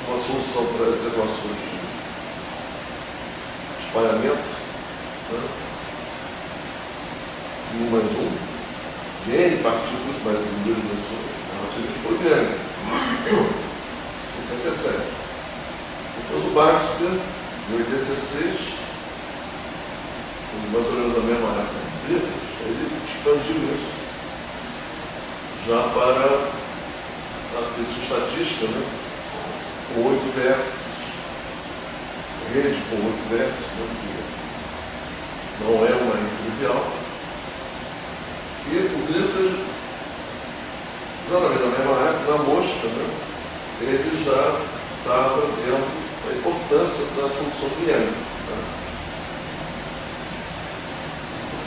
uma solução para as equações de espalhamento, né, de 1 mais 1, de N partículas, mas em duas dimensões, foi o Young, 67. Depois o Baxter, em 86, mais ou menos na mesma época, ele expandiu isso já para a física estatística, né? Com 8 vértices, rede com 8 vértices, não é uma rede trivial. E o Clifford, exatamente na mesma época, na mosca, né? Ele já estava vendo a importância da solução do Young. Né?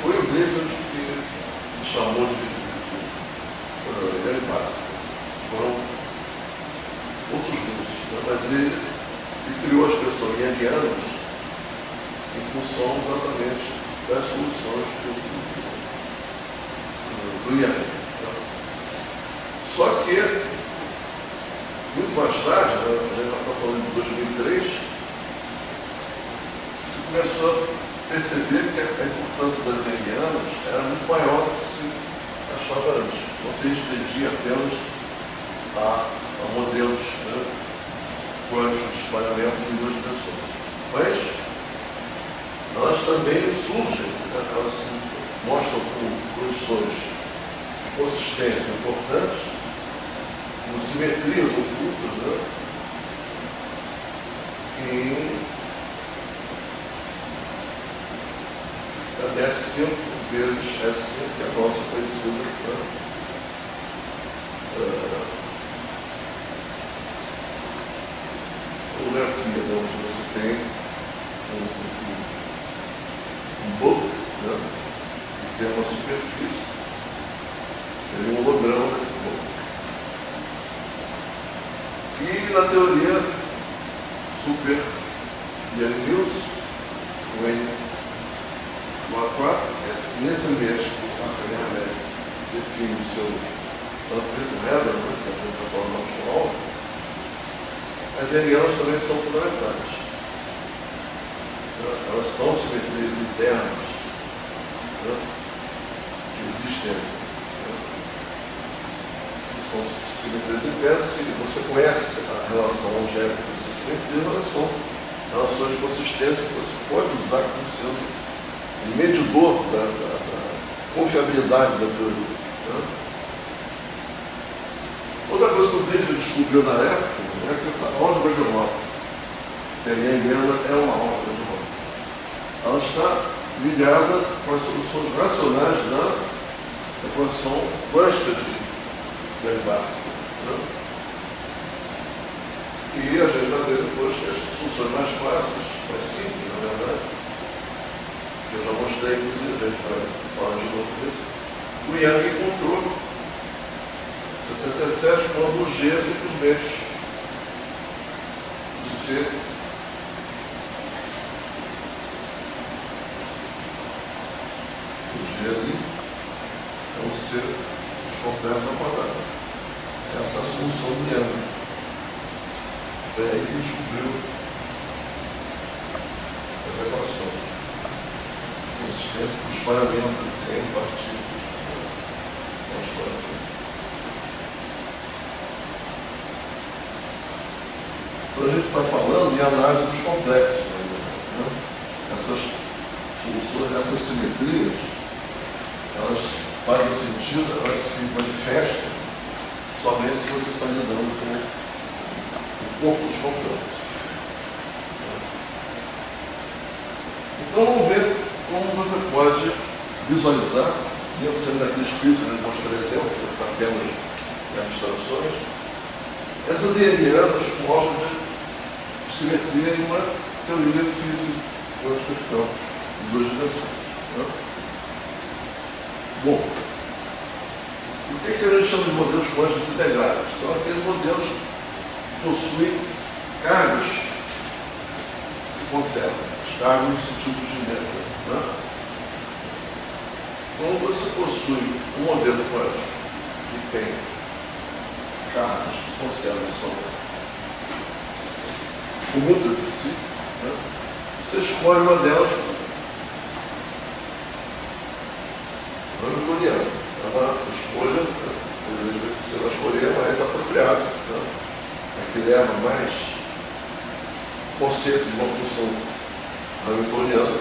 Foi o Clifford que chamou de Young Baxter. Foram outros russos, né? Mas ele criou a expressão youngianas em função exatamente das soluções do Young. Né? Só que, muito mais tarde, né, a gente já está falando de 2003, se começou a perceber que a importância das youngianas era muito maior do que se achava antes. Não se restringia apenas a modelos, né, quânticos de espalhamento em duas dimensões. Mas elas também surgem, né, elas se mostram com condições de consistência importantes, com simetrias ocultas, né, em S5 vezes S5, que é a nossa conhecida holografia, né, onde você tem um book, né, que tem uma superfície, seria um holograma daquele book. E na teoria super Young-Mills, o N4, nesse ambiente que o Marco define o seu amplitude redor, né, que a gente está falando no final, as youngianas também são fundamentais. Elas são simetrias internas, né, que existem. Se são simetrias internas, se você conhece a relação algébrica dessas simetrias, elas são relações de consistência que você pode usar como sendo um medidor da confiabilidade da teoria. Né? Outra coisa que o Clifford descobriu na época é que essa álgebra de Hopf, que a youngiana é uma álgebra de Hopf, ela está ligada com as soluções racionais da equação quântica de Young-Baxter. Né? E a gente vai ver depois que as soluções mais fáceis, mais simples, na verdade, que eu já mostrei, inclusive, a gente vai falar de novo disso, o Young encontrou 67, quando o G simplesmente ser o G ali é o C dos complexos ao quadrado. Essa é a solução do Young. Foi aí que descobriu a relação, a consistência do espalhamento entre partículas. Então a gente está falando em análise dos complexos, né? Essas soluções, essas simetrias, elas fazem sentido, elas se manifestam somente se você está lidando com o corpo dos complexos. Então vamos ver como você pode visualizar, mesmo sendo daquele espírito, né, mostrar exemplos, para ficar apenas em abstrações, essas hierarquias com álgebra de simetria em uma teoria física quântica de campos, em duas dimensões. Né? Bom, o que a gente chama de modelos quânticos integrados? São aqueles modelos que possuem cargas que se conservam, as cargas no sentido de meta. Né? Quando você possui um modelo quântico que tem cargas que se conservam e são comutas entre si, né? Você escolhe uma delas hamiltoniana. É uma escolha, você vai escolher a mais apropriada, né? A que leva mais conceito de uma função hamiltoniana,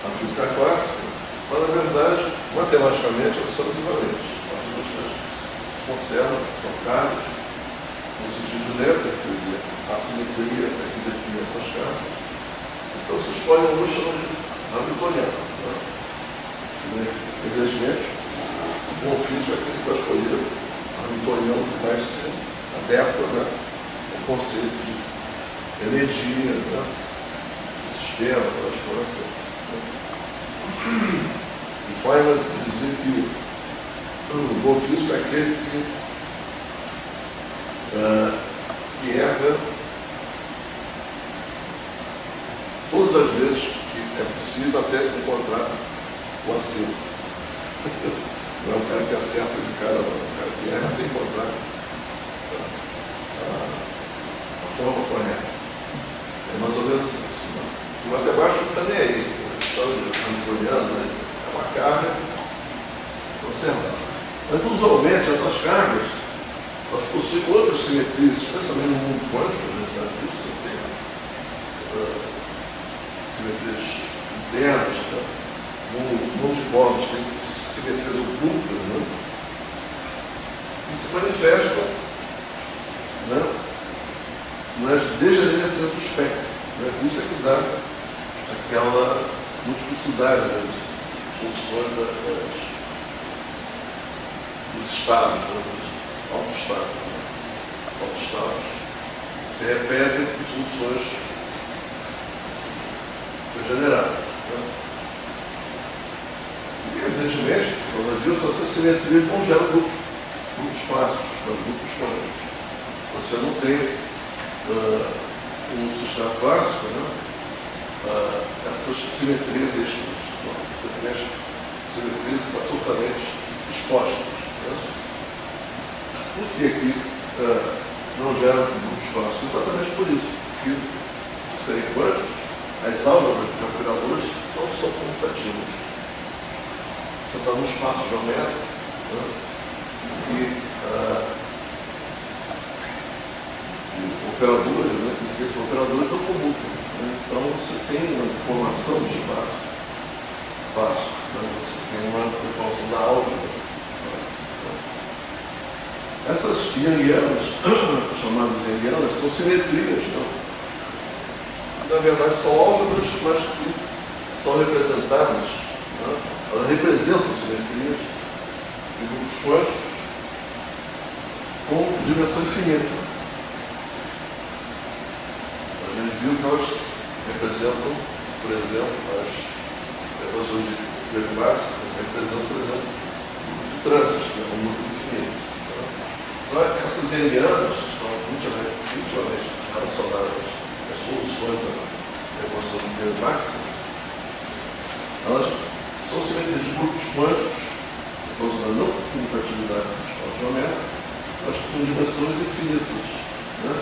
a física clássica, mas na verdade, matematicamente, elas são equivalentes. As duas se conservam, são cargas, no sentido neutro, quer dizer, a simetria é que define essas cargas. Então você escolhe uma luz chamada de hamiltoniana. Né? Evidentemente, o bom ofício é aquele que vai escolher o hamiltoniano que mais se adequa, né, ao conceito de energia, né, do sistema, das coisas. E Feynman dizia que o bom ofício é aquele que erra todas as vezes que é possível até encontrar o acerto. Não é um cara que acerta de cara, não. É um cara que erra até encontrar a forma correta. É mais ou menos isso. Né? O matemático não está nem aí. A história de hamiltoniano, né? É uma carga conservada. Mas usualmente essas cargas elas possuem outras simetrias, especialmente no mundo quântico, né? Sabe disso? Tem simetrias internas, né? No mundo de corpos tem simetrias ocultas, né? Que se manifestam, né? Nas degenerescências do espectro. Né? Isso é que dá aquela multiplicidade, né? De funções dos estados, né? Dos autoestados. Né? Autoestados se repetem com funções degeneradas. Né? E, evidentemente, por causa disso, essas simetrias não geram grupos clássicos, grupos quânticos. Você não tem um sistema clássico, né? Essas simetrias extras. Você tem as simetrias absolutamente expostas. Né? Por que não geram grupos clássicos? Exatamente por isso. Porque, de serem quânticos, as álgebras de operadores não são comutativas. Você está num espaço geométrico, né? Que operadores, né? Porque esses operadores não comutam. Né? Então você tem uma informação do espaço. Né? Você tem uma informação da álgebra. Essas Youngianas, chamadas Youngianas, são simetrias. Né? Na verdade são álgebras, mas que são representadas. Né? Elas representam simetrias de grupos quânticos com dimensão infinita. A gente viu que elas representam, por exemplo, as equações de derivados, representam, por exemplo, de trânsitos, que é um número infinito. Então, essas Youngianas estão intimamente relacionadas soluções da equação do Weierstrass, elas são simetrias de grupos quânticos, por causa da não comutatividade do espaço geométrico, mas com dimensões infinitas, né?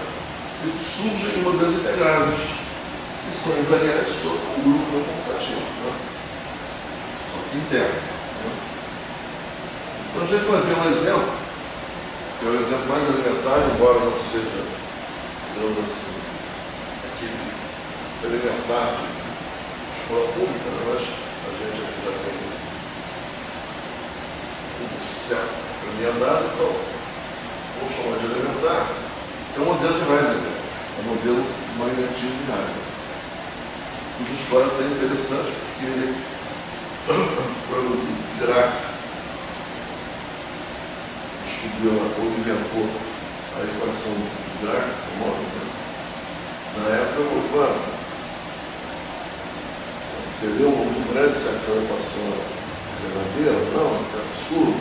E surgem em modelos integráveis, que são invariantes sobre um grupo não comutativo, né? Só que interno. Né? Então a gente vai ver um exemplo, que é o exemplo mais elementar, embora não seja, digamos assim, aquele elementar de escola pública, né? Mas a gente aqui já tem um certo caminho andado, então vamos chamar de elementar, é o modelo de Heisenberg, é o modelo magnetismo de Heisenberg. Cuja história é até interessante, porque quando o Dirac descobriu ou inventou a equação de Dirac, famosa, né? Na época, mano, seria muito grande se aquela equação era verdadeira ou não, é absurdo,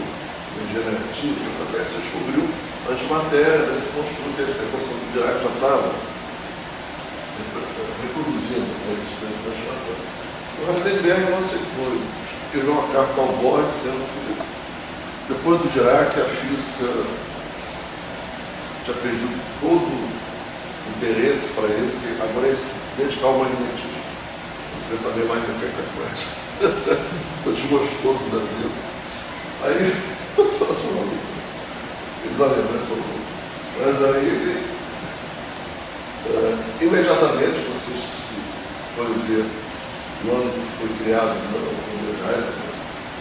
degenerativo, até que se descobriu antimatéria, se construiu que a equação de Dirac já estava reproduzindo a existência da antimatéria. O Heisenberg não aceitou, ele escreveu uma carta ao Bohr dizendo que depois do Dirac a física tinha perdido todo o interesse para ele, porque agora é se dedicar ao magnetismo. Não queria saber mais do que é coisa. Ficou desgostoso da vida. Aí, eles alemães são loucos. Mas aí ele, imediatamente, vocês se forem ver o ano que foi criado o modelo de Heisenberg,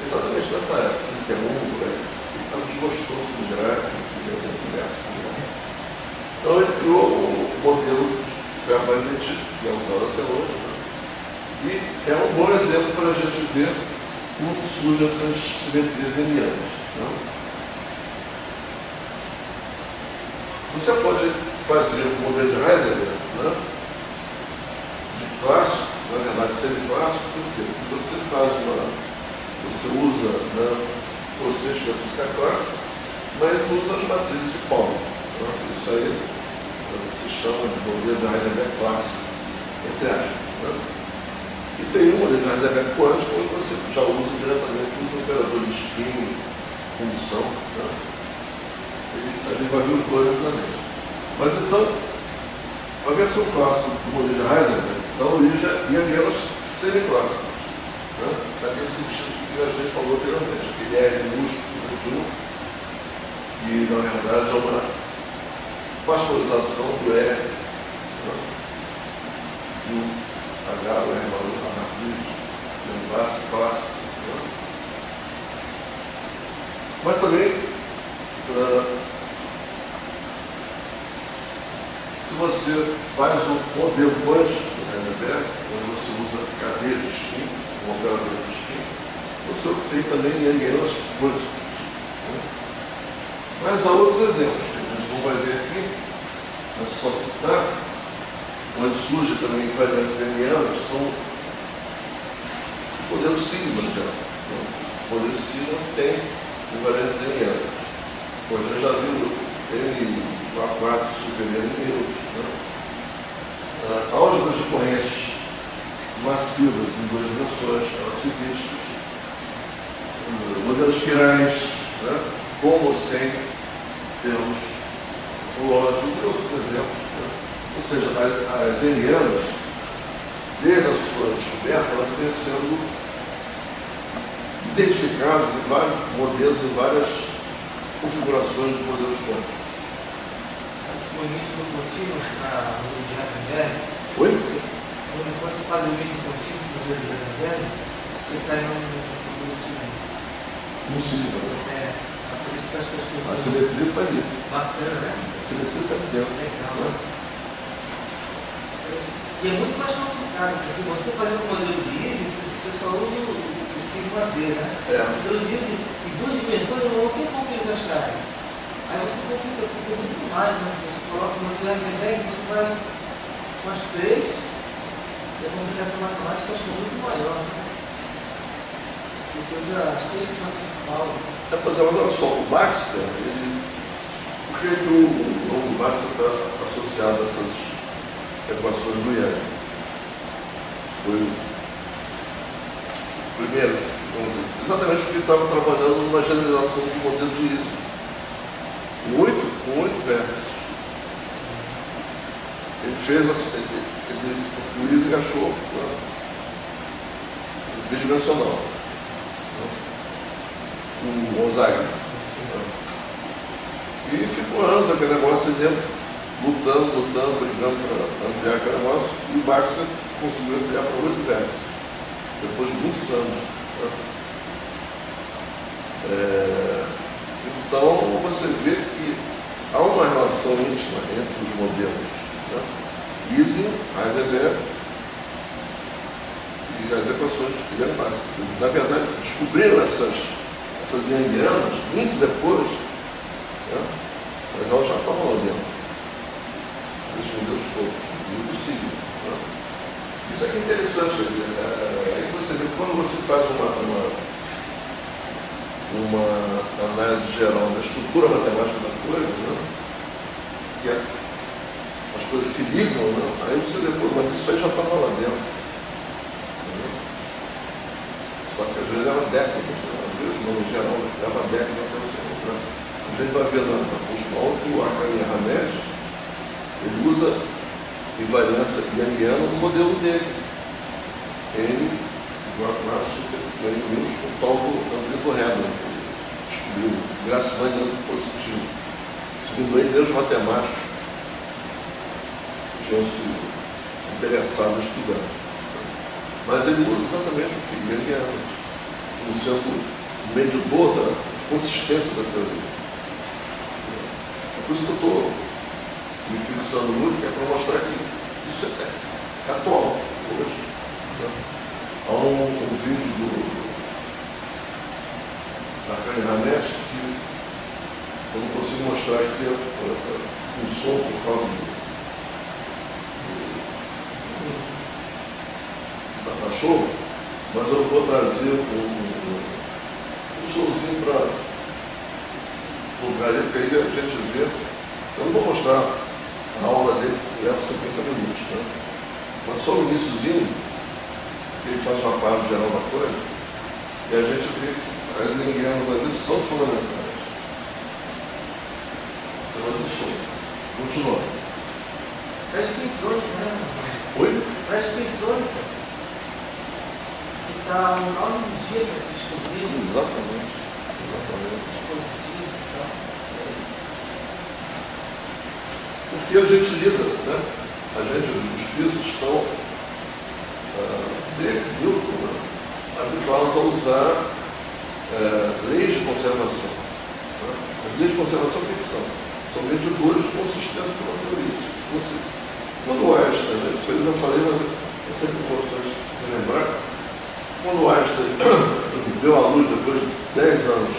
exatamente nessa época, 31, ele estava desgostoso do Dirac, queria ter conversa com ele. Então ele criou o modelo de ferromagnetismo, que é usado até hoje, né? E é um bom exemplo para a gente ver como surgem essas simetrias enianas. Né? Você pode fazer o modelo de Heisenberg, né? De clássico, na verdade semiclássico, por quê? Porque você usa, né, conceitos da física clássica, mas usa as matrizes de Pauli. Né? Isso aí se chama de modelo de Heisenberg clássico, entre aspas. Né? E tem um modelo de Heisenberg quântico, onde você já usa diretamente os operadores de spin, função. Né? A gente vai ver os dois também. Mas então, a versão clássica do modelo de Heisenberg dá origem a ienas semiclássicas. Né? Naquele sentido que a gente falou anteriormente, aquele R minúsculo, que na verdade é uma pasteurização do R, né? Do H, o R valor da matriz, de um clássico. Né? Mas também, se você faz um modelo quântico do Heisenberg, onde você usa cadeia de spin, um operador de spin, você obtém também ienas quânticas. Né? Mas há outros exemplos que a gente não vai ver aqui, mas só citar, onde surge também invariantes enianas, são os modelos sigma, já. Né? O modelo sigma tem invariantes enianas. Pois a gente já viu M4 superior em Deus. Né? Álgebras de correntes massivas em duas dimensões, relativistas, modelos quirais, né? Com ou sem termos lógicos e outros exemplos. Né? Ou seja, as enianas, desde a sua descoberta, elas vêm sendo identificadas em vários modelos, em várias configurações de modelos quânticos. O limite do contínuo na modelo de Heisenberg, Oi? quando você faz o limite do contínuo no modelo de Heisenberg, você cai num signo. Um signo, né? Por isso que acho que as coisas. A simetria está ali. Bacana, né? A simetria está ali dentro. Legal. Né? E é muito mais complicado, porque você fazendo o modelo de Ising, você só usa o sigma Z, né? O modelo de Ising, em duas dimensões, não tem como eles acharem. Aí você complica muito mais, né? Você coloca o modelo de Heisenberg, você vai com as três, e a complicação matemática acho que é muito maior, né? Você usa as três matrizes de Pauli. Pois é, mas olha só, o Baxter, por que o nome Baxter está associado a essas equações do IEM. Foi o primeiro, exatamente porque estava trabalhando numa generalização do modelo de ISO. Com oito versos. Ele fez o ISO achou bidimensional. O Gonzaga. E ficou anos aquele negócio dentro, lutando, brigando para ampliar aquele negócio, e o Baxter conseguiu ampliar para 8 versos, depois de muitos anos. Então você vê que há uma relação íntima entre os modelos, né? Ising, Heisenberg e as equações de Yang básicas. Na verdade, descobriram essas Yangianas muito depois, né? Mas elas já estavam lá dentro desses modelos todos, e do signo. Né? Isso aqui é interessante, quer dizer, aí você vê quando você faz uma análise geral da estrutura matemática da coisa, né? Que as coisas se ligam, né? Aí você depois, mas isso aí já estava lá dentro. Entendeu? Só que às vezes leva décadas, né? Às vezes no geral leva décadas até você encontrar. A gente vai ver na última aula que o Akane Hamed ele usa invariância yangiana no modelo dele. N igual a super N menos o tal do Amplitude Hermann, que ele descobriu graçivamente positivo. Segundo ele, os matemáticos tinham se interessado em estudar. Mas ele usa exatamente o que yangiano, como sendo o medidor da consistência da teoria. É por isso que eu estou me fixando muito, que é para mostrar que isso é atual, hoje. Né? Há um vídeo da Akane Hamed que eu não consigo mostrar aqui o som por causa da cachorro, mas eu vou trazer um somzinho para lugar ali, porque aí a gente vê. Eu não vou mostrar a aula dele, que leva 50 minutos, né? Mas só no iníciozinho, que ele faz uma parte geral da coisa, e a gente vê que as linguagens ali são fundamentais. Você vai dizer som. Continua. Parece eletrônica, né? Oi? Parece eletrônica. E está um 9 dias para se descobrir. Exatamente. Dispositivo e tal. Porque a gente lida, né? Os físicos estão Newton, né? Habituados a usar leis de conservação. Né? As leis de conservação, o que são? São medidores de consistência de uma teoria. Quando o Einstein, né? Isso eu já falei, mas é sempre importante lembrar, quando o Einstein deu à luz depois de 10 anos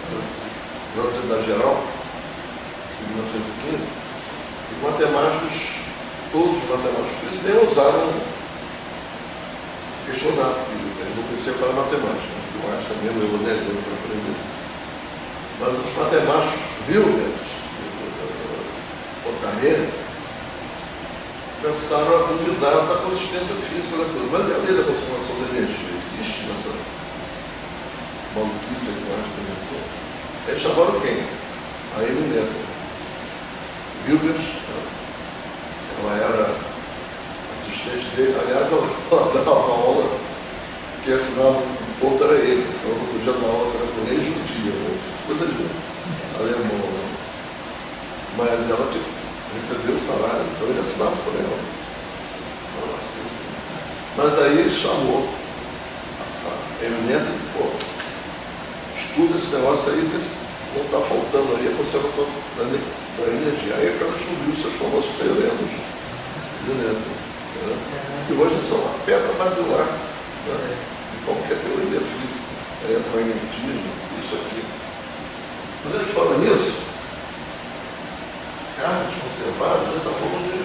de relatividade geral, em 1915, os matemáticos, todos os matemáticos físicos, nem ousaram questionar, porque eles não conheciam aquela matemática, que o Einstein mesmo levou 10 anos para aprender. Mas os matemáticos Hilbert, Poincaré, começaram a duvidar da consistência física da coisa. Mas é a lei da conservação da energia, existe nessa maluquice que o Einstein inventou. Eles chamaram quem? A Amy Newton. Hilbert, ela era assistente dele, aliás, ela dava aula, quem assinava o ponto era ele, então não podia dar aula para nem judia, coisa de alemão. Né? Mas ela recebeu o salário, então ele assinava por ela. Mas aí ele chamou a eminente e pô, estuda esse negócio aí, vê se não está faltando aí a conservação da energia. Aí ela descobriu os seus famosos teoremas de Newton, né? Que hoje são a pedra basilar, né? De qualquer teoria física, eletromagnetismo, isso aqui. Quando ele fala nisso, cargas conservadas, ele está falando de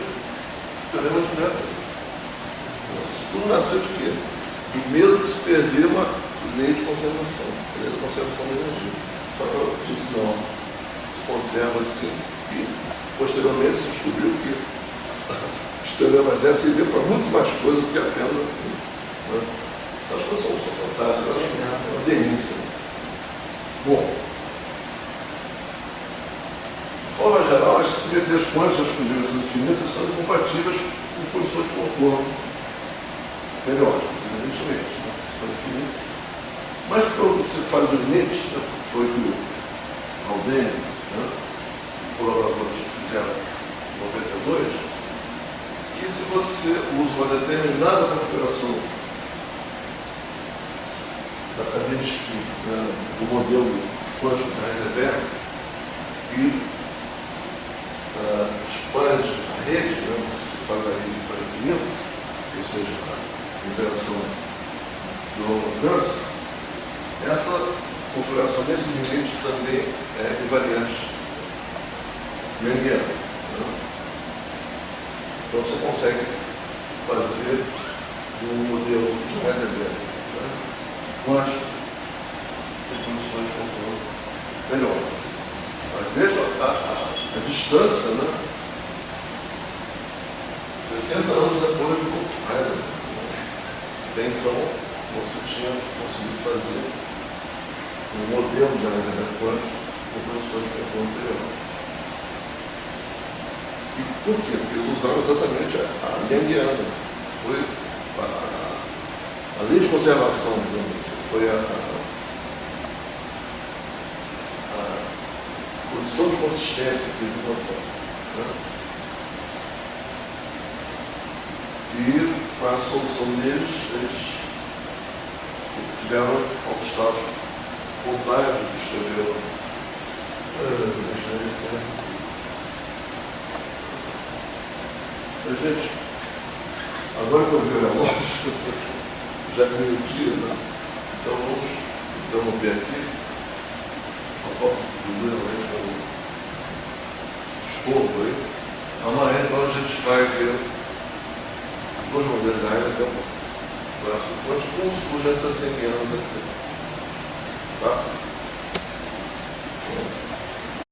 teorema de Newton. Isso tudo nasceu de quê? Do medo de se perder uma lei de conservação, a lei da conservação da energia. Só que eu disse, não, se conserva assim. E, posteriormente, se descobriu que historiamas dessa e vê para muito mais coisa do que apenas aquilo. Né? Essas coisas são fantásticas, eu acho que é uma delícia. Bom, de forma geral, as simetrias quânticas com dimensões infinitas são incompatíveis com posições de contorno periódicas, evidentemente, né? São infinitas. Mas quando se faz o limite, né? Foi o que o Haldane, né? Colaboradores fizeram em 92, que se você usa uma determinada configuração da cadeia de espinho, né? Do modelo quântico da Heisenberg e expande a rede, né? Se faz a rede para infinito, ou seja, a interação do longo alcance, essa configuração desse limite também é invariante Youngiana. Né? Então você consegue fazer um modelo de Heisenberg, né? Quântico de condições de controle melhor. Mas veja a distância, né? 60 anos depois do Heisenberg. Até então, você tinha conseguido fazer um modelo de Heisenberg quântico com condições de controle anterior. E por quê? Porque eles usaram exatamente a Youngiana. Foi a lei de conservação, digamos assim, foi a condição de consistência que eles encontraram. Né? E com a solução deles, eles tiveram conquistados vontade de escrever Mas, gente, agora que eu vi o relógio, já é meio-dia, né? Então vamos interromper aqui. Só falta do realmente um escopo aí. Amanhã então a gente vai ver os dois modelos da Heisenberg para como surgem essas reuniões aqui. Tá?